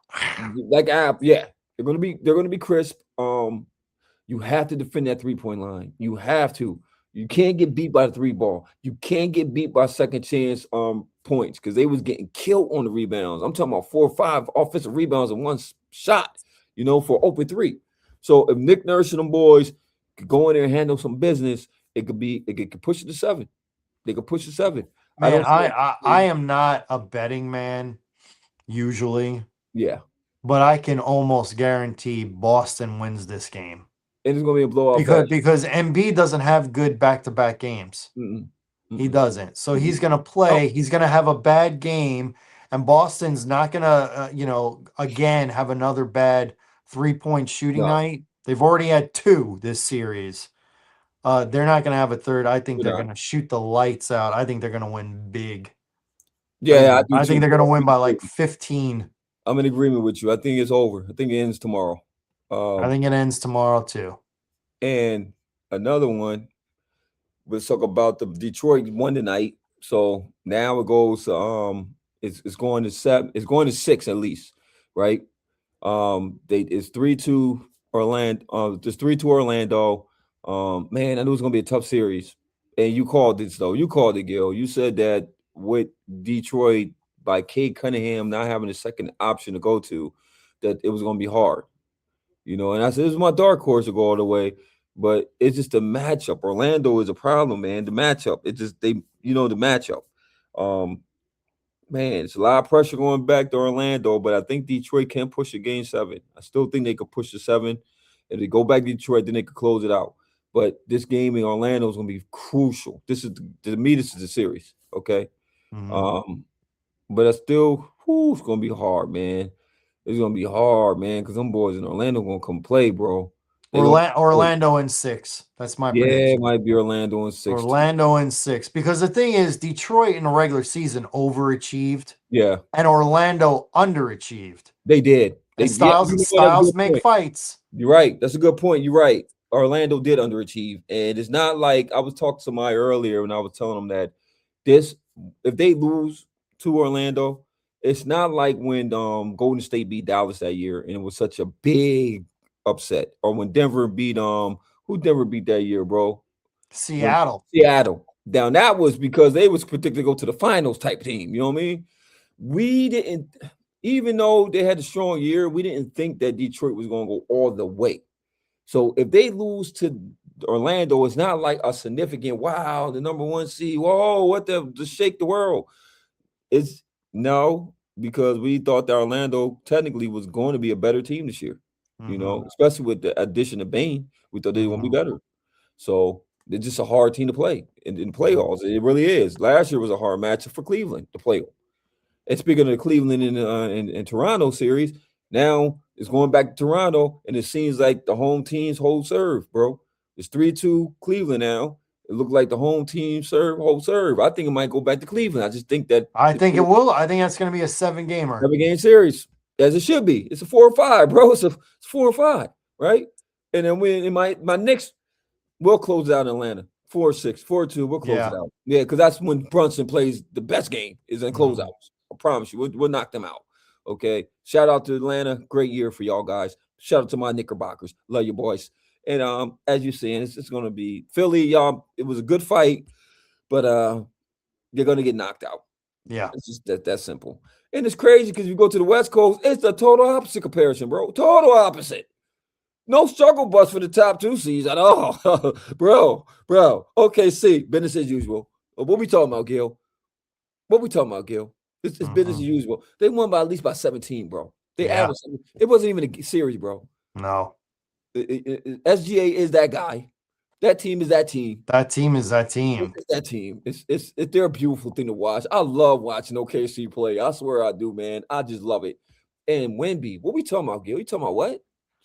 Like apple. Yeah. They're going to be crisp. You have to defend that 3-point line. You have to. You can't get beat by the three ball. You can't get beat by second chance points, because they was getting killed on the rebounds. I'm talking about 4 or 5 offensive rebounds in one shot, for open three. So if Nick Nurse and them boys could go in there and handle some business, it could push it to 7. They could push it 7. Man, I am not a betting man usually. Yeah. But I can almost guarantee Boston wins this game. And it's gonna be a blowout because Embiid doesn't have good back-to-back games. He doesn't. So he's going to play. He's going to have a bad game, and Boston's not going to, again, have another bad 3-point shooting night. They've already had 2 this series. They're not going to have a third. I think they're going to shoot the lights out. I think they're going to win big. Yeah, I think they're going to win by like 15. I'm in agreement with you. I think it's over. I think it ends tomorrow. I think it ends tomorrow too. And another one, let's talk about the Detroit won tonight. So now it goes it's going to 7, it's going to 6 at least, right? It's 3-2 Orlando, just 3-2 Orlando. Man, I knew it was gonna be a tough series. And you called this though. You called it, Gil. You said that with Detroit, by Cade Cunningham not having a second option to go to, that it was going to be hard, and I said, this is my dark horse to go all the way, but it's just the matchup. Orlando is a problem, man. The matchup, the matchup. Man, it's a lot of pressure going back to Orlando, but I think Detroit can push a game 7. I still think they could push the 7. If they go back to Detroit, then they could close it out. But this game in Orlando is going to be crucial. This is the series, okay? Mm-hmm. But it's still, it's gonna be hard, man. It's gonna be hard, man, because them boys in Orlando gonna come play, bro. Orlando in 6. That's my prediction. Yeah, it might be Orlando in 6. Orlando in 6. Because the thing is, Detroit in the regular season overachieved. Yeah. And Orlando underachieved. They did. Styles make fights. You're right. That's a good point. You're right. Orlando did underachieve. And it's not like I was talking to somebody earlier when I was telling them that if they lose to Orlando, it's not like when Golden State beat Dallas that year and it was such a big upset, or when Denver beat who Denver beat that year, bro? Seattle. Now that was because they was predicted to go to the finals type team. You know what I mean? We didn't, even though they had a strong year, we didn't think that Detroit was going to go all the way. So if they lose to Orlando, it's not like a significant, wow, the number 1 seed, whoa, what to shake the world. It's no, because we thought that Orlando technically was going to be a better team this year, especially with the addition of Bane. We thought they were going to be better. So they're just a hard team to play in playoffs. It really is. Last year was a hard matchup for Cleveland to play. And speaking of the Cleveland and Toronto series, now it's going back to Toronto, and it seems like the home teams hold serve, bro. It's 3-2 Cleveland now. It looked like the home team hold serve. I think it might go back to Cleveland. I just think that I think it will. I think that's going to be a 7-gamer. 7-game series, as it should be. It's a 4 or 5, bro. It's 4 or 5, right? And then in my next, we'll close out in Atlanta. 4-6, 4-2. We'll close it Yeah. out. Yeah, because that's when Brunson plays the best game is in Mhm. closeouts. I promise you, we'll knock them out. Okay. Shout out to Atlanta. Great year for y'all guys. Shout out to my Knickerbockers. Love you boys. And as you're seeing, it's gonna be Philly, y'all. It was a good fight, but they're gonna get knocked out. Yeah. It's just that simple. And it's crazy because you go to the West Coast, it's the total opposite comparison, bro. Total opposite. No struggle bus for the top 2 seeds at all. bro. Okay, see, business as usual. What we talking about, Gil? What we talking about, Gil? It's business as Mhm. usual. They won by at least by 17, bro. They Yeah. averaged. It wasn't even a series, bro. No. SGA is that guy. That team is that team. That team is that team. It's that team. They're a beautiful thing to watch. I love watching OKC play. I swear I do, man. I just love it. And Wemby, what we talking about, Gil? You talking about what?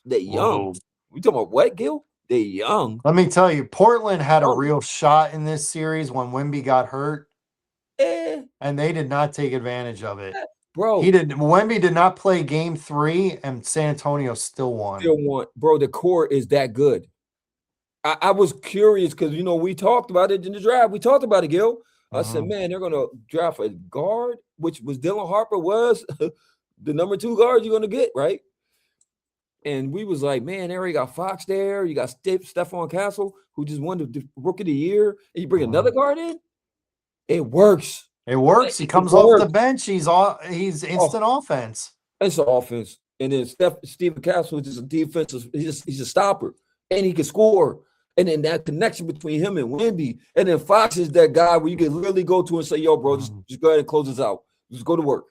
They young. Whoa. We talking about what, Gil? They young. Let me tell you, Portland had a Young. real shot in this series when Wemby got hurt, Eh, and they did not take advantage of it. bro. Wemby did not play game 3, and San Antonio still won. Still want, bro. The core is that good. I was curious because we talked about it in the draft. We talked about it, Gil. I said, Mhm. man, they're gonna draft a guard, which was Dylan Harper was the number 2 guard you're gonna get, right? And we was like, man, there you got Fox there. You got Stephon Castle, who just won the Rookie of the Year. And you bring another guard in, it works. It works. He It comes off the works. bench. He's instant offense. It's an offense. And then Stephen Castle is just a defensive. He's a stopper, and he can score. And then that connection between him and Wemby, and then Fox is that guy where you can really go to and say, "Yo, bro, just go ahead and close this out. Just go to work."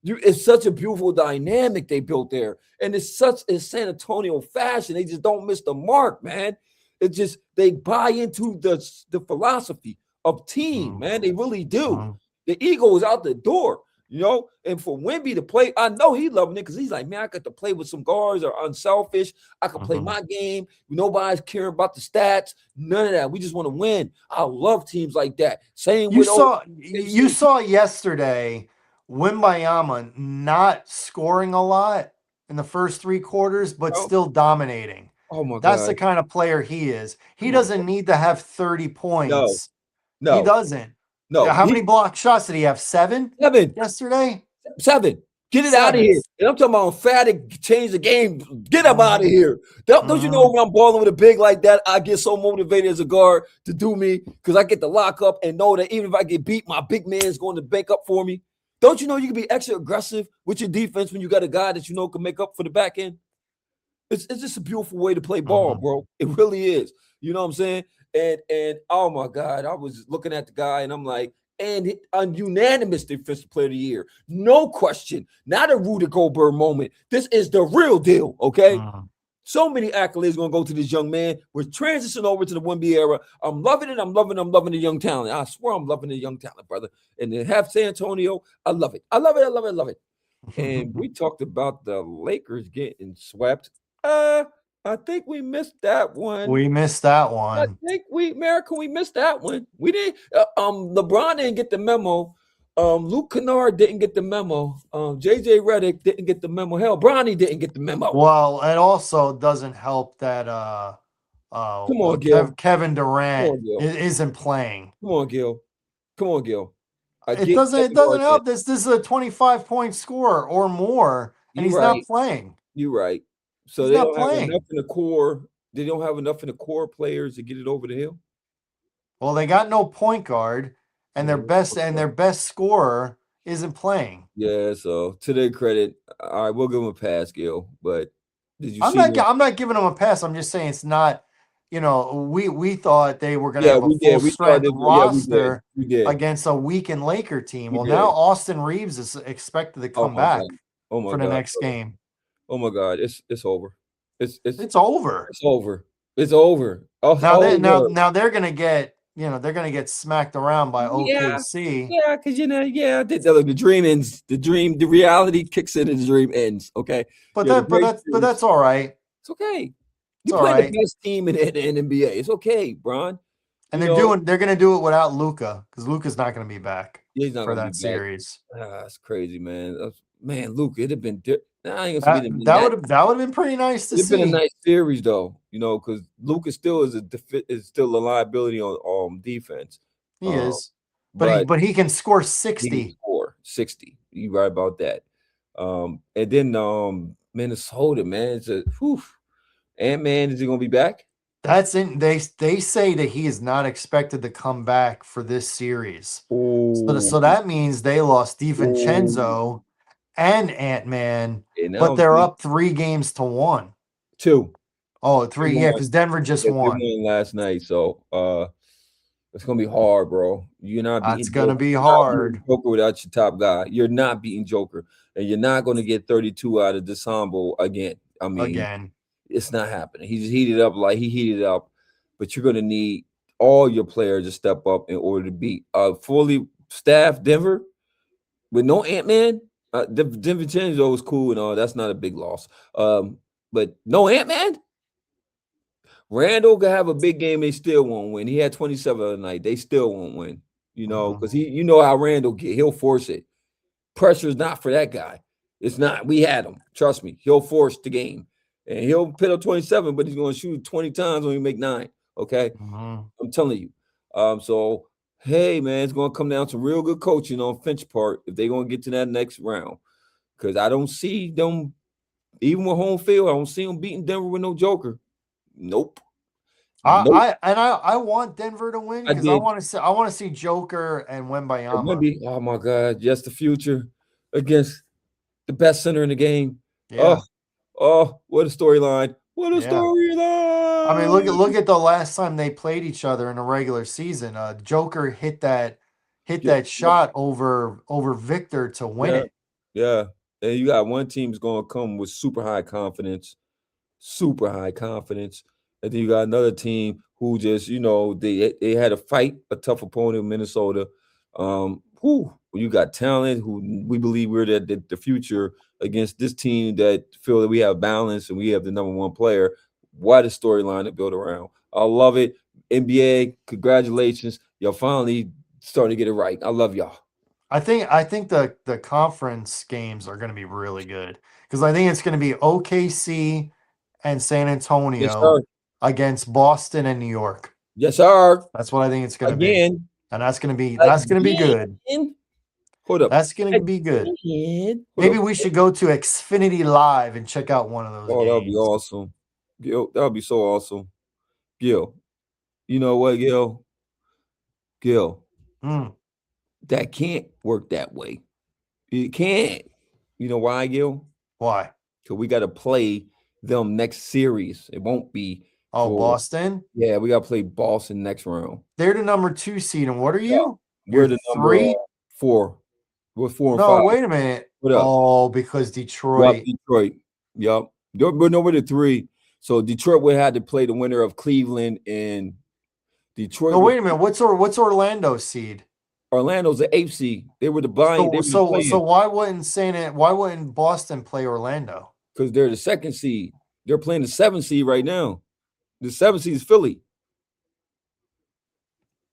It's such a beautiful dynamic they built there, and it's such a San Antonio fashion. They just don't miss the mark, man. It's just they buy into the philosophy of team, man. They really do. The ego is out the door. And for Wemby to play, I know he loving it because he's like, man, I got to play with some guards that are unselfish. I can play my game. Nobody's caring about the stats. None of that. We just want to win. I love teams like that. Same You with saw yesterday Wimbayama not scoring a lot in the first 3 quarters, but still dominating. Oh my That's God. the kind of player he is. He doesn't need to have 30 points. No. He doesn't. No. How many block shots did he have? 7? 7 yesterday? 7. Get it out of here. And I'm talking about emphatic change the game. Get him out of here. Don't you know when I'm balling with a big like that, I get so motivated as a guard to do me because I get to lock up and know that even if I get beat, my big man is going to bank up for me. Don't you know you can be extra aggressive with your defense when you got a guy that you know can make up for the back end? It's just a beautiful way to play ball, bro. It really is. You know what I'm saying? And oh my God, I was looking at the guy and I'm like, and a unanimous defensive player of the year. No question. Not a Rudy Gobert moment. This is the real deal, okay? So many accolades going to go to this young man. We're transitioning over to the 1B era. I'm loving it. I'm loving the young talent. I swear I'm loving the young talent, brother. And to have San Antonio, I love it. I love it. I love it. I love it. And we talked about the Lakers getting swept. I think we missed that one. We missed that I one. think we missed that one. We didn't. LeBron didn't get the memo. Luke Kennard didn't get the memo. JJ Redick didn't get the memo. Hell, Bronny didn't get the memo. Well, it also doesn't help that Come on, Gil. Kevin Durant Come on, Gil. isn't playing. Come on, Gil. Come on, Gil. It doesn't help. This is a 25-point scorer or more, and he's not playing. You're right. So he's they not don't playing. have enough in the core. They don't have enough in the core players to get it over the hill. Well, they got no point guard, and their best scorer isn't playing. Yeah, so to their credit, all right, we'll give them a pass, Gil. But did you I'm not giving them a pass. I'm just saying it's not. We thought they were going to have a full strength roster against a weakened Laker team. Well, now Austin Reeves is expected to come back for the next game. Oh my God, it's over. It's over. It's over. It's over. Oh, now they're gonna get smacked around by OKC. Yeah, because the dream ends. The reality kicks in and the dream ends. Okay, but that's all right. It's okay. You play the best team in NBA. It's okay, Bron. And they're gonna do it without Luka because Luka's not gonna be back for that series. That's crazy, man. Man, Luka, it'd have been Nah, I ain't gonna That be that that. would that would have been pretty nice to It's been a see. nice series though, because Lucas still is still a liability on defense. He Um, is, but but he can score he can 60. score 60. You right about that. And then Minnesota, man, it's a whew. Ant-Man, is he gonna be back? That's in they say that he is not expected to come back for this series. So Oh, that means they lost oh, DiVincenzo and Ant-Man, and but now they're up 3 games to 1. two. Oh, They three, yeah, won. because Denver just Yeah, they won. won last night, so it's gonna be hard, bro. You're not That's beating gonna Joker. be You're not beating hard Joker without your top guy. You're not beating Joker, and you're not gonna get 32 out of Desambo again. I mean, again. it's not happening. He just heated up like he heated up, but you're gonna need all your players to step up in order to beat a fully staffed Denver with no Ant Man. DiVincenzo was cool and all. That's not a big loss. But no Ant Man. Randall could have a big game, they still won't win. He had 27 the other night. They still won't win, Mhm. because you know how Randall get. He'll force it. Pressure is not for that guy. It's not. We had him. Trust me. He'll force the game. And he'll put up 27, but he's going to shoot 20 times when he make 9. Okay. Mhm. I'm telling you. So hey man, it's gonna come down to real good coaching on Finch part if they're gonna get to that next round. Because I don't see them, even with home field, I don't see them beating Denver with no Joker. Nope. Nope. I want Denver to win I because did. I want to see Joker and And Wembayama. Wemby, oh my God, just the future against the best center in the game. Oh, Yeah, what a storyline. What a yeah. I mean, storyline. look at the last time they played each other in a regular season. Joker hit Yeah, that shot over Victor to win yeah, it. yeah. And you got one team's gonna come with super high confidence. And then you got another team who just, they had to fight a tough opponent in Minnesota. You got talent who we believe we're the future against this team that feel that we have balance and we have the number one player. What a storyline to build around. I love it. NBA, congratulations. Y'all finally starting to get it right. I love y'all. I think the conference games are going to be really good because I think it's going to be OKC and San Yes, Antonio sir. against Boston and New York. Yes, sir. That's what I think it's going to be, Again. and that's going to be good. Again. Hold up. That's going to be good. Again. Hold Maybe up. we should go to Xfinity Live and check out one of those Oh, that would be games. awesome. Gil, that would be so awesome. Gil, you know what, Gil? Gil, Hmm. that can't work that way. It can't. You know why, Gil? Why? Because we got to play them next series. It won't be Oh, for, Boston. yeah, we got to play Boston next round. They're the number 2 seed, and what are Yeah. you? You're We're the number 3. 4. We're 4 and No, 5. wait a minute. What up? Oh, because Yup, Detroit. Detroit. Yup. We're number the 3. So Detroit would have to play the winner of Cleveland and Detroit No, would. wait a minute. What's Orlando's seed? Orlando's the AFC. They were the blind. They were the So playing why wouldn't Boston play Orlando? because they're the second seed. They're playing the 7th seed right now. The 7th seed is Philly.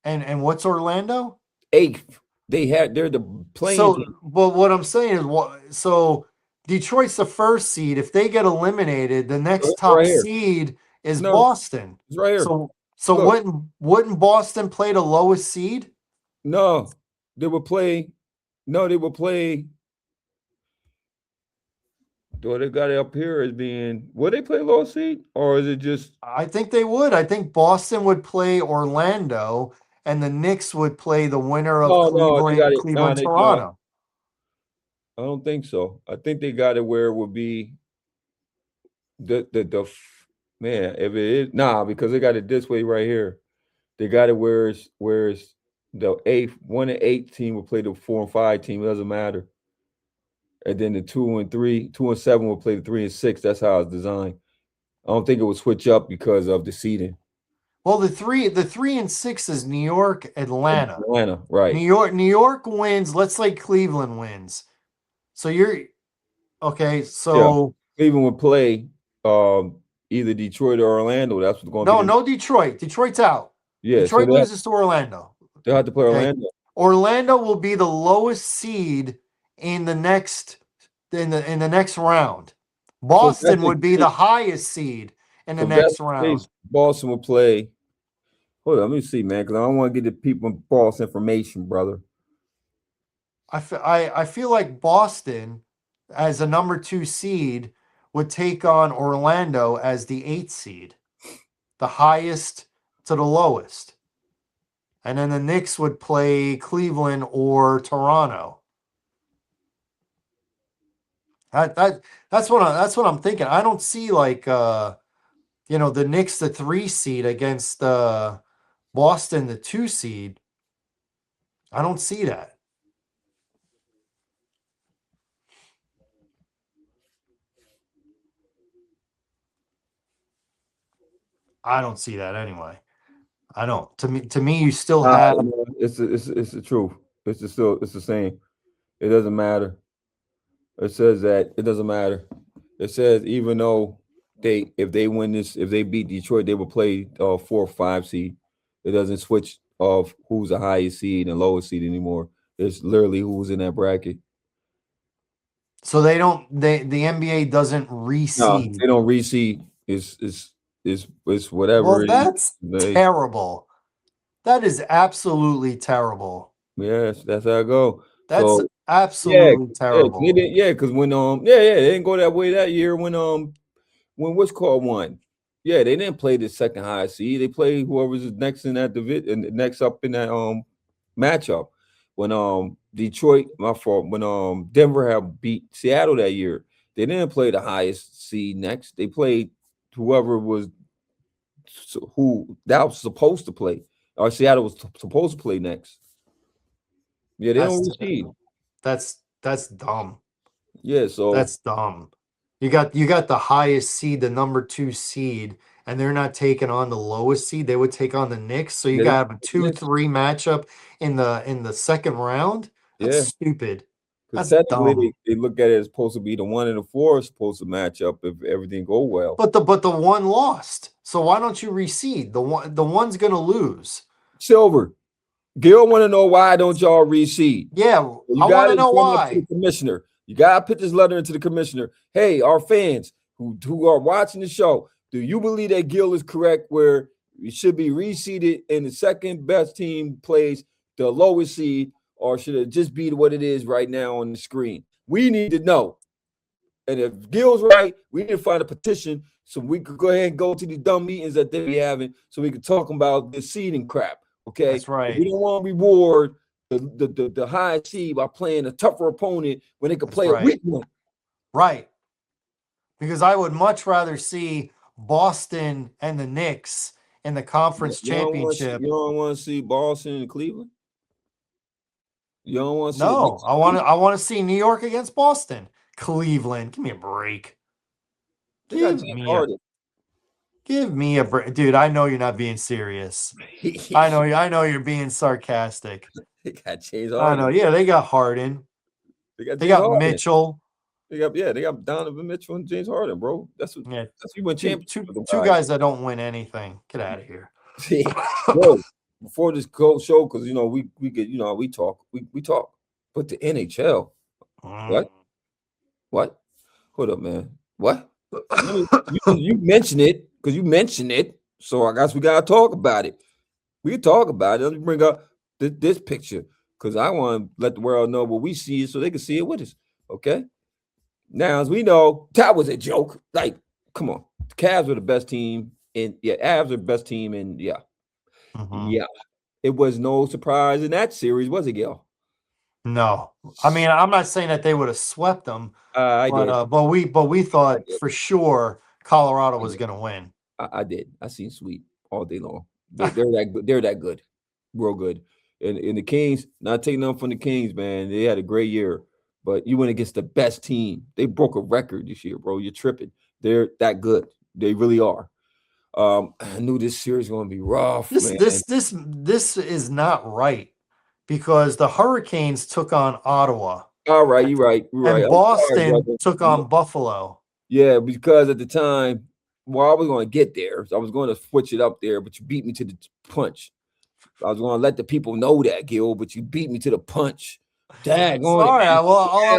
And what's Orlando? 8th. They're the playing So, team. but what I'm saying is what so Detroit's the first seed. If they get eliminated, the next It's top right here. seed is No, Boston. it's right here. So Look, wouldn't Boston play the lowest seed? no, they will play. No, they will play. Do they got it up here as being? Will they play low seed or is it just? I think they would. I think Boston would play Orlando and the Knicks would play the winner of No, no, they got it. No, they no. Toronto. I don't think so. I think they got it where it would be man. If it is because they got it this way right here. They got it where's the 1 and 8 team will play the 4 and 5 team. It doesn't matter. And then the 2 and 7 will play the 3 and 6. That's how it's designed. I don't think it will switch up because of the seeding. Well, the 3 and 6 is New York, Atlanta. Atlanta, right? New York wins. Let's say Cleveland wins. So you're okay. Yeah. So Cleveland would play either Detroit or Orlando. That's what's going to be. no Detroit. Detroit's out. Yeah, so Detroit loses to Orlando. they'll have to play Okay. Orlando. Orlando will be the lowest seed in the next in the next round. So that's Boston the would be case. the highest seed in the So that's next the case. round. Boston will play. Hold on, let me see, man, because I don't want to get the people false information, brother. I feel like Boston, as a number 2 seed, would take on Orlando as the 8th seed, the highest to the lowest. And then the Knicks would play Cleveland or Toronto. That's what I'm thinking. I don't see like the Knicks the 3 seed against Boston the 2 seed. I don't see that. I don't see that anyway. I don't. To me, you still have. It's the truth. It's the same. It doesn't matter. It says that it doesn't matter. It says even though if they win this, if they beat Detroit, they will play 4 or 5 seed. It doesn't switch of who's the highest seed and lowest seed anymore. It's literally who's in that bracket. So they don't. The NBA doesn't No, reseed. they don't reseed. It's Well, whatever. that's terrible. That is absolutely terrible. Yes, that's how I go. That's So yeah, absolutely yeah, terrible. because when they didn't go that way that year when what's called won. Yeah, they didn't play the second highest seed. They played whoever's next in that division, next up in that matchup. When Detroit, my fault, when Denver had beat Seattle that year, they didn't play the highest seed next. They played whoever was who that was supposed to play, or Seattle was supposed to play next. Yeah, they don't That's receive. that's dumb. Yeah, so That's dumb. You got the highest seed, the number 2 seed, and they're not taking on the lowest seed. They would take on the Knicks. So you they got a next. 2-3 matchup in the second round. That's Yeah, stupid. because That's technically dumb. they look at it as supposed to be the 1 and the 4 is supposed to match up if everything go well. But the one lost. So why don't you reseed? The one's gonna lose. Silver, Gil want to know why don't y'all reseed? Yeah, You I got want to to know run up to the why. commissioner. You got to put this letter into the commissioner. Hey, our fans who are watching the show, do you believe that Gil is correct where it should be reseeded and the second best team plays the lowest seed, or should it just be what it is right now on the screen? We need to know. And if Gil's right, we need to find a petition so we could go ahead and go to these dumb meetings that they be having so we could talk about this seeding crap. Okay. That's right. We don't want to reward the high seed by playing a tougher opponent when they could That's play a right. weak one. Right. Because I would much rather see Boston and the Knicks in the conference championship. You don't want to see Boston and Cleveland? You don't want to see the No, Knicks? I want to see New York against Boston. Cleveland, give me a break. They got Give James me a Harden. give me a break, dude. I know you're not being serious. I know you're being sarcastic. They got James I know. Harden. Yeah, they got Harden. They got They James got Harden. Mitchell. They got Donovan Mitchell and James Harden, bro. That's Yeah, you win two championship with them two guys that don't win anything. Get out of here. Yo, before this show, because we get we talk, but the NHL, what? What? Hold up, man. What? You mentioned it because you mentioned it, so I guess we gotta talk about it. We can talk about it. Let me bring up this picture because I want to let the world know what we see so they can see it with us. Okay. Now, as we know, that was a joke. Like, come on, the Cavs were the best team, and Avs are the best team, and yeah. It was no surprise in that series, was it, Gil? No, I mean I'm not saying that they would have swept them, I did. but we thought for sure Colorado was going to win. I did. I seen Sweet all day long. They're that good. They're that good, real good. And the Kings, not taking them from the Kings, man. They had a great year, but you went against the best team. They broke a record this year, bro. You're tripping. They're that good. They really are. I knew this series was gonna be rough, man. This is not right because the Hurricanes took on Ottawa. All right, you're right. You're right. And I'm sorry, Boston brother. took on Buffalo. Yeah, because at the time, well, I was going to get there. So I was going to switch it up there, but you beat me to the punch. I was going to let the people know that, Gil, but you beat me to the punch. Dang, Sorry, I'm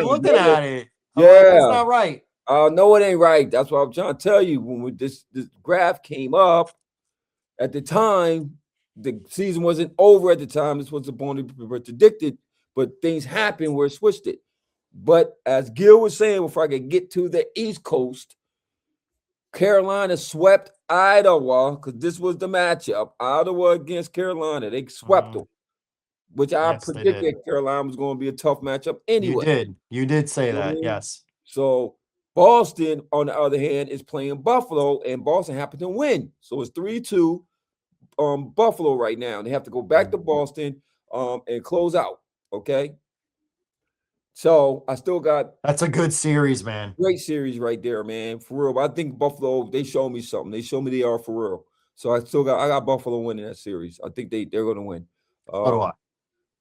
looking at it. I'm like, that's Yeah. not right. No, it ain't right. That's what I'm trying to tell you. When this graph came up at the time, the season wasn't over at the time. This was only predicted, but things happened where it switched it. But as Gil was saying, before I could get to the East Coast, Carolina swept Iowa because this was the matchup. Iowa against Carolina. They swept Mhm. them, which I Yes, they did. predicted Carolina was going to be a tough matchup anyway. You did say You know what I that. mean? Yes. So Boston, on the other hand, is playing Buffalo, and Boston happened to win. So it's 3-2 Buffalo right now. They have to go back to Mhm. Boston and close out. Okay. So I still got That's a good series, man. great series right there, man. For real. But I think Buffalo, they showed me something. They showed me they are for real. So I got Buffalo winning that series. I think they're gonna win. So do I.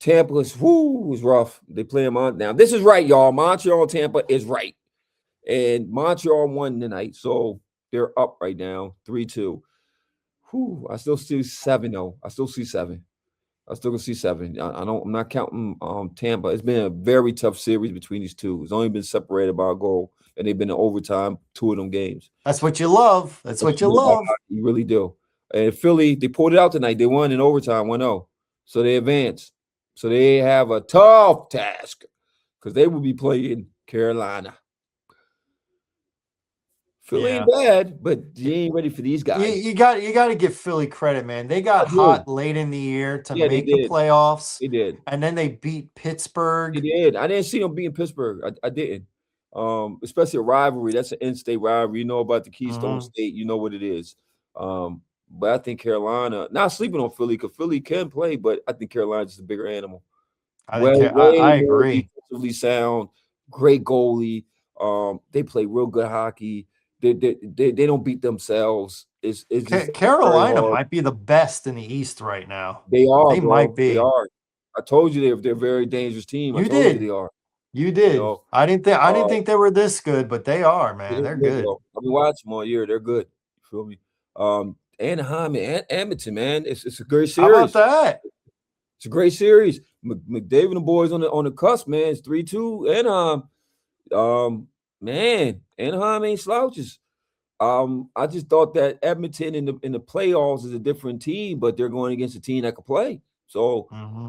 Tampa was rough. They play them on now. This is right, y'all. Montreal Tampa is right. And Montreal won tonight. So they're up right now, 3-2. Whew, I still see 7 though. I still see 7. I still can see 7. I'm not counting Tampa. It's been a very tough series between these two. It's only been separated by a goal, and they've been in overtime 2 of them games. That's what you love. That's That's what you what you love about love. hockey. You really do. And Philly, they pulled it out tonight. They won in overtime 1-0. So they advanced. So they have a tough task because they will be playing Carolina. Philly ain't Yeah. bad, but you ain't ready for these You, guys. you got to give Philly credit, man. They I got do. hot late in the year to Yeah, they make the did. playoffs, They did. and then they beat They Pittsburgh. did. I didn't see them beating Pittsburgh. I didn't. Especially a rivalry. That's an in-state rivalry. You know about the Keystone Hmm. State. You know what it is. But I think Carolina, not sleeping on Philly, because Philly can play, but I think Carolina's just a bigger animal. Way I more agree. defensively sound, great goalie. They play real good hockey. They don't beat themselves. It's just very Carolina hard. might be the best in the East right now. They are, They might bro. They be. are. I told you they're a very dangerous team. I You told you did. they are. You You did. know, I uh, didn't think they were this good, but they are, man. they're They're good, good. bro. I've been watching them all year. They're good. You feel me? Anaheim and Edmonton, man. It's a great How about series. that? It's a great series. McDavid and the boys on the cusp, man. It's 3-2. Anaheim, man, Anaheim ain't slouches. I just thought that Edmonton in the playoffs is a different team, but they're going against a team that can play. So Hmm.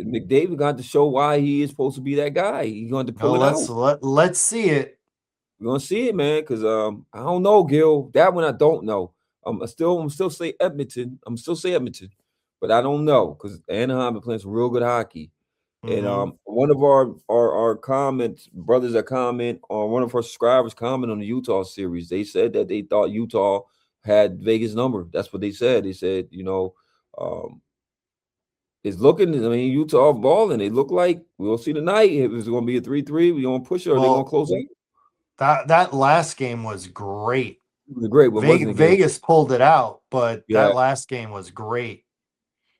McDavid got to show why he is supposed to be that guy. He's going to pull No, it out. let's see it. We're gonna see it, man. Because I don't know, Gil. That one I don't know. I'm still say Edmonton. I'm still say Edmonton, but I don't know because Anaheim is playing some real good hockey. And Hmm. one of our comments, brothers that comment on one of our subscribers comment on the Utah series. They said that they thought Utah had Vegas number. That's what they said. They said, um, it's looking. I mean, Utah balling. They look like we'll see tonight if it's going to be a 3-3. We gonna push it or they gonna Well, close it. that last game was great. It was great, but it wasn't a game. Vegas pulled it out, but Yeah, that last game was great.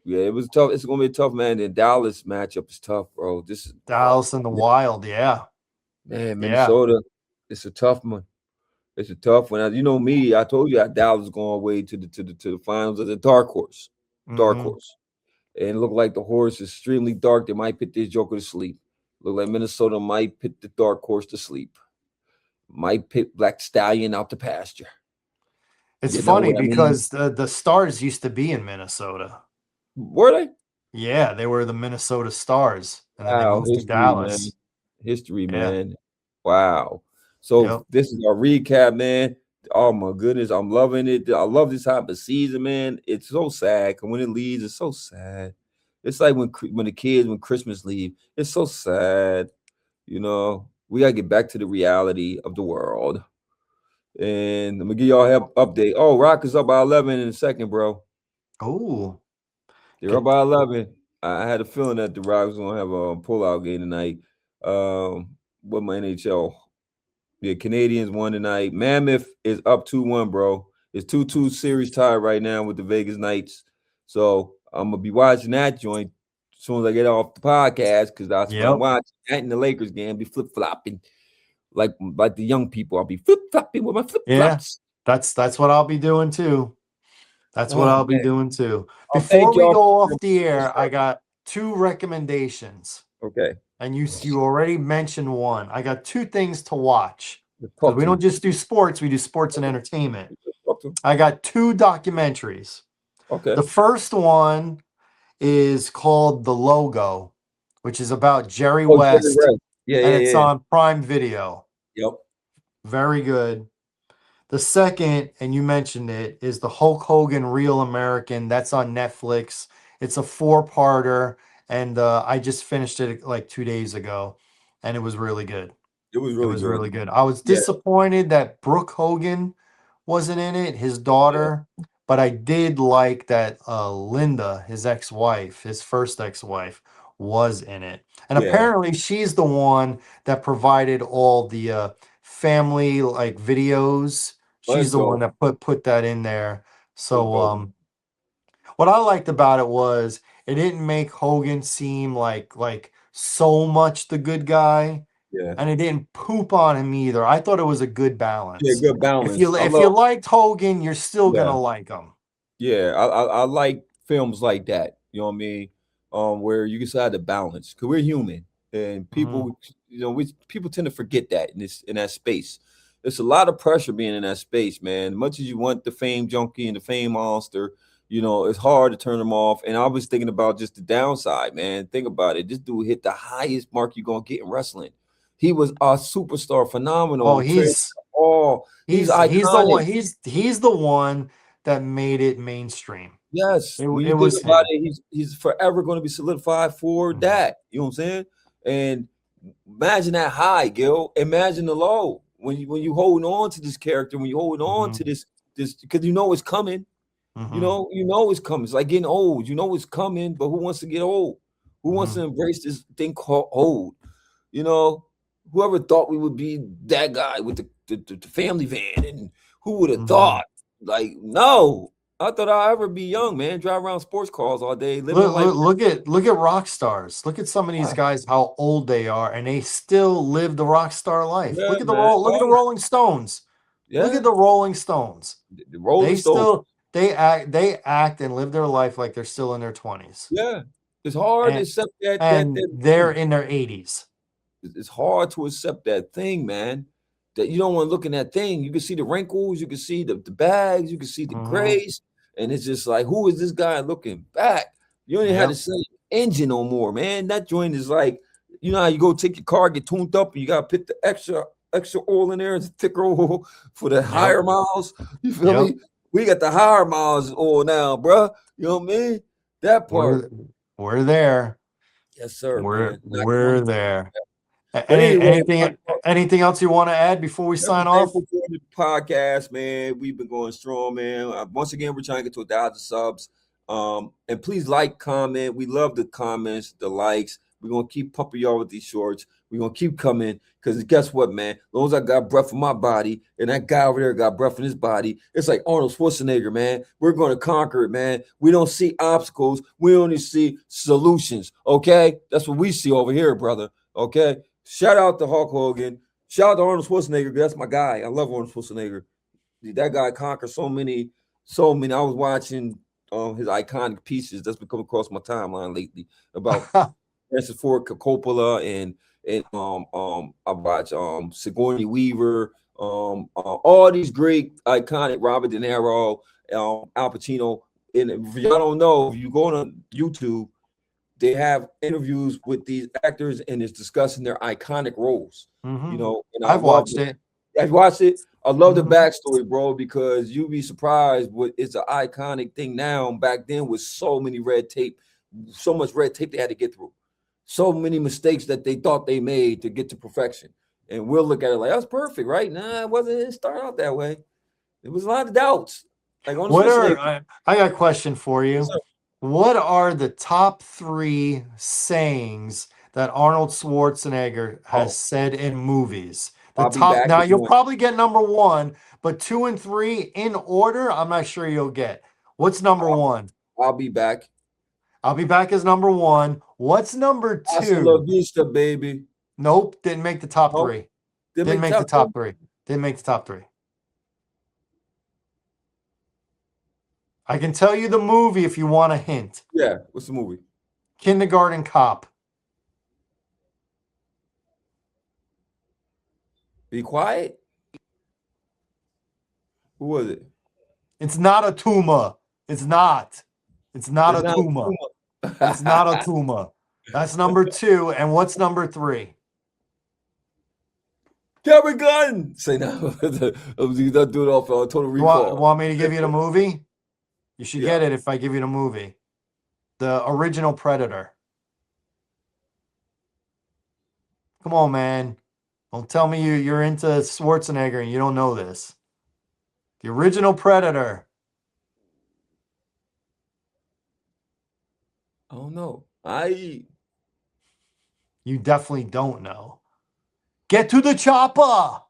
yeah, it was tough. It's gonna be a tough, man. The Dallas matchup is tough, bro. This is Dallas and the Wild, yeah. man, Yeah. Minnesota. It's a tough one. It's a tough one. You know me. I told you Dallas is going away to the finals of the dark horse, dark Hmm. horse, and it looked like the horse is extremely dark. They might put this joker to sleep. Look like Minnesota might put the dark horse to sleep. Might put Black Stallion out the pasture. It's You know funny what I mean? because the Stars used to be in Minnesota. Were they? Yeah, they were the Minnesota Stars, and then they Wow, moved to history, man. Dallas. History, Yeah. man. Wow. So Yep. this is our recap, man. Oh my goodness, I'm loving it. I love this type of season, man. It's so sad. 'Cause when it leaves, it's so sad. It's like when the kids when Christmas leave, it's so sad. We gotta get back to the reality of the world. And I'm gonna give y'all help update. Oh, Rock is up by 11 in a second, bro. Oh, They're up get by 11. I had a feeling that the Rock was gonna have a pullout game tonight. With my NHL. The Canadians won tonight. Mammoth is up 2-1, bro. It's 2-2 series tie right now with the Vegas Knights. So I'm gonna be watching that joint as soon as I get off the podcast because that's what I'm yep. watching. That in the Lakers game, be flip flopping like the young people. I'll be flip flopping with my flip Yeah. flops. That's what I'll be doing too. That's what Oh I'll be man, doing too. I'll thank Before we y'all. go off the Yes, air, sir. I got two recommendations. Okay. and you already mentioned one. I got two things to watch because Talk we to me. don't just do sports; we do sports and entertainment. Talk to me. I got two documentaries. Okay. The first one is called The Logo, which is about Jerry Oh, Jerry West, Ray. Yeah, and yeah, it's yeah. on Prime Video. Yep. Very good. The second, and you mentioned it, is the Hulk Hogan Real American. That's on Netflix. It's a four-parter, and I just finished it like 2 days ago, and it was really good. It was It really was good. really good. I was Yeah, disappointed that Brooke Hogan wasn't in it, his yeah, daughter, but I did like that Linda, his ex-wife, his first ex-wife, was in it. And yeah. apparently she's the one that provided all the family like videos. Let's She's the one go. that put that in there. Let's So go. what I liked about it was it didn't make Hogan seem like so much the good guy, Yeah. and it didn't poop on him either. I thought it was a good Yeah, balance. good If balance. you I if love, you liked Hogan, you're still yeah. gonna like him. Yeah, I like films like that. You know what I mean? Where you can say the balance, because we're human, and Mhm. people, we people tend to forget that in that space. There's a lot of pressure being in that space, man. Much as you want the fame junkie and the fame monster, it's hard to turn them off. And I was thinking about just the downside, man. Think about it. This dude hit the highest mark you're gonna get in wrestling. He was a superstar, Oh, phenomenal, he's all. He's he's the one iconic. he's the one that made it mainstream. Yes, when It you think was about him. it, he's forever going to be solidified for Mhm. that. You know what I'm saying? And imagine that high, Gil. Imagine the low when you holding on to this character, when you holding on to Mhm. this because it's coming. Mhm. It's coming. It's like getting old. You know it's coming, but who wants to get old? Who wants to Mhm. embrace this thing called old? You know, whoever thought we would be that guy with the family van, and who would have Mhm. thought? Like, no, I thought I'd ever be young, man. Drive around sports cars all day, living Look, life. look at rock stars. Look at some of these Ah, guys, how old they are, and they still live the rock star life. yeah, man. Look at the Oh, Rolling Stones. Look at yeah. the Rolling Stones. The Rolling They Stones. still they act and live their life like they're still in their 20s. Yeah, it's hard to And accept that and they're thing. in their 80s. It's hard to accept that thing, man. That you don't want to look in that thing. You can see the wrinkles, you can see the bags, you can see the Mhm. grays, and it's just like, who is this guy looking back? You don't even have the Yep. same engine no more, man. That joint is like, how you go take your car, get tuned up, and you gotta put the extra oil in there, it's thicker oil for the Yep. higher miles. You feel Yep. me? We got the higher miles oil now, bruh. You know what I mean? That part. We're we're there. Yes, sir, We're man. Knocking on we're the there. but anyway, Anything else you want to add before we sign definitely off? thankful for the podcast, man. We've been going strong, man. Once again, we're trying to get to 1,000 subs. And please like, comment. We love the comments, the likes. We're gonna keep pumping y'all with these shorts. We're gonna keep coming because guess what, man? As long as I got breath in my body and that guy over there got breath in his body, it's like Arnold Schwarzenegger, man. We're gonna conquer it, man. We don't see obstacles, we only see solutions. Okay, that's what we see over here, brother. Okay, shout out to Hulk Hogan. Shout out to Arnold Schwarzenegger. That's my guy. I love Arnold Schwarzenegger. That guy conquered so many, so many. I was watching his iconic pieces that's been coming across my timeline lately about Francis Ford Coppola and I watch Sigourney Weaver, all these great iconic Robert De Niro, Al Pacino. And if y'all don't know, if you go on YouTube, they have interviews with these actors and it's discussing their iconic roles. Hmm. And I I've love watched it. it. Have you watched it? I love the Hmm. backstory, bro, because you'd be surprised what it's an iconic thing now. Back then with so many red tape, so much red tape they had to get through, so many mistakes that they thought they made to get to perfection. And we'll look at it like that's perfect, right? Nah, it wasn't. It didn't start out that way. It was a lot of doubts. Like on What Schwarzenegger. are I got a question for Yes, you. sir. What are the top three sayings that Arnold Schwarzenegger has Oh, said in movies? The I'll be top, back now if you you'll want. probably get number one, but two and three in order, I'm not sure you'll get. What's number one? I'll be back. I'll be back as number one. What's number Hasta la two? vista, baby. Nope, didn't make the top No, three. didn't Didn't make make the top 3. top three. Didn't make the top three. I can tell you the movie if you want a hint. Yeah, what's the movie? Kindergarten Cop. Be quiet. Who was it? It's not a tumor. It's not. It's not It's a not tumor. a It's not a tumor. That's number 2. And what's number 3? Gary Gunn. Say no. He's not doing it off Total You want, Recall. want me to give you the movie? You should Yeah. get it if I give you the movie. The original Predator. Come on, man. Don't tell me you're into Schwarzenegger and you don't know this. The original Predator. I don't know. You definitely don't know. Get to the chopper.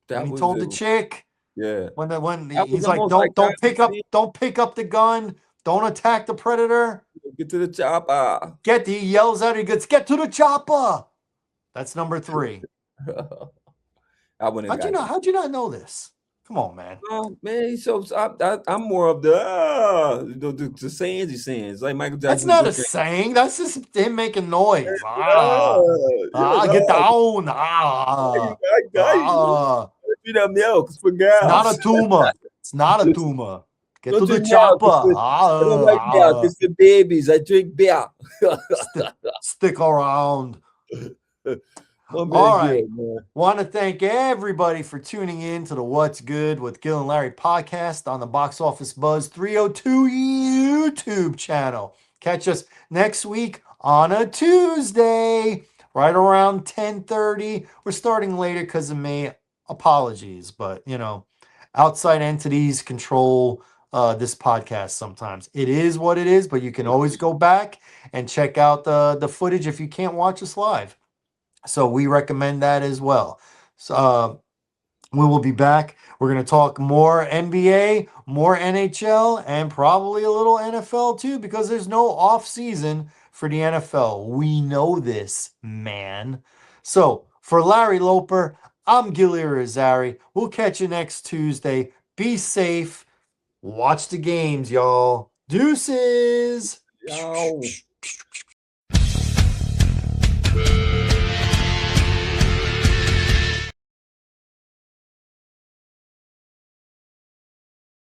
That When he was told the it. chick, Yeah. when That was he's like, almost like don't that. don't pick up the gun, don't attack the Predator. Get to the chopper. He yells out, he gets, get to the chopper. That's number 3. I wouldn't have got that. How'd you not know this? Come on, man. Man, I'm more of the sayings he's saying. It's like Michael That's Jackson not a drinking. saying. That's just him making noise. Yeah, Get down. I got you. Feed that milk for It's not a girls. tumor. It's not a tumor. Get Don't to the drink milk. chopper. I don't like milk. It's for babies. I drink beer. Stick around. Oh, man, All right. good, man. Want to thank everybody for tuning in to the What's Good with Gil and Larry podcast on the Box Office Buzz 302 YouTube channel. Catch us next week on a Tuesday, right around 10:30. We're starting later because of me. Apologies, but outside entities control this podcast sometimes. It is what it is, but you can always go back and check out the footage if you can't watch us live. So we recommend that as well. So we will be back. We're going to talk more NBA, more NHL, and probably a little NFL too, because there's no off season for the NFL. We know this, man. So for Larry Loper, I'm Gilly Irizarry. We'll catch you next Tuesday. Be safe. Watch the games, y'all. Deuces. Yo.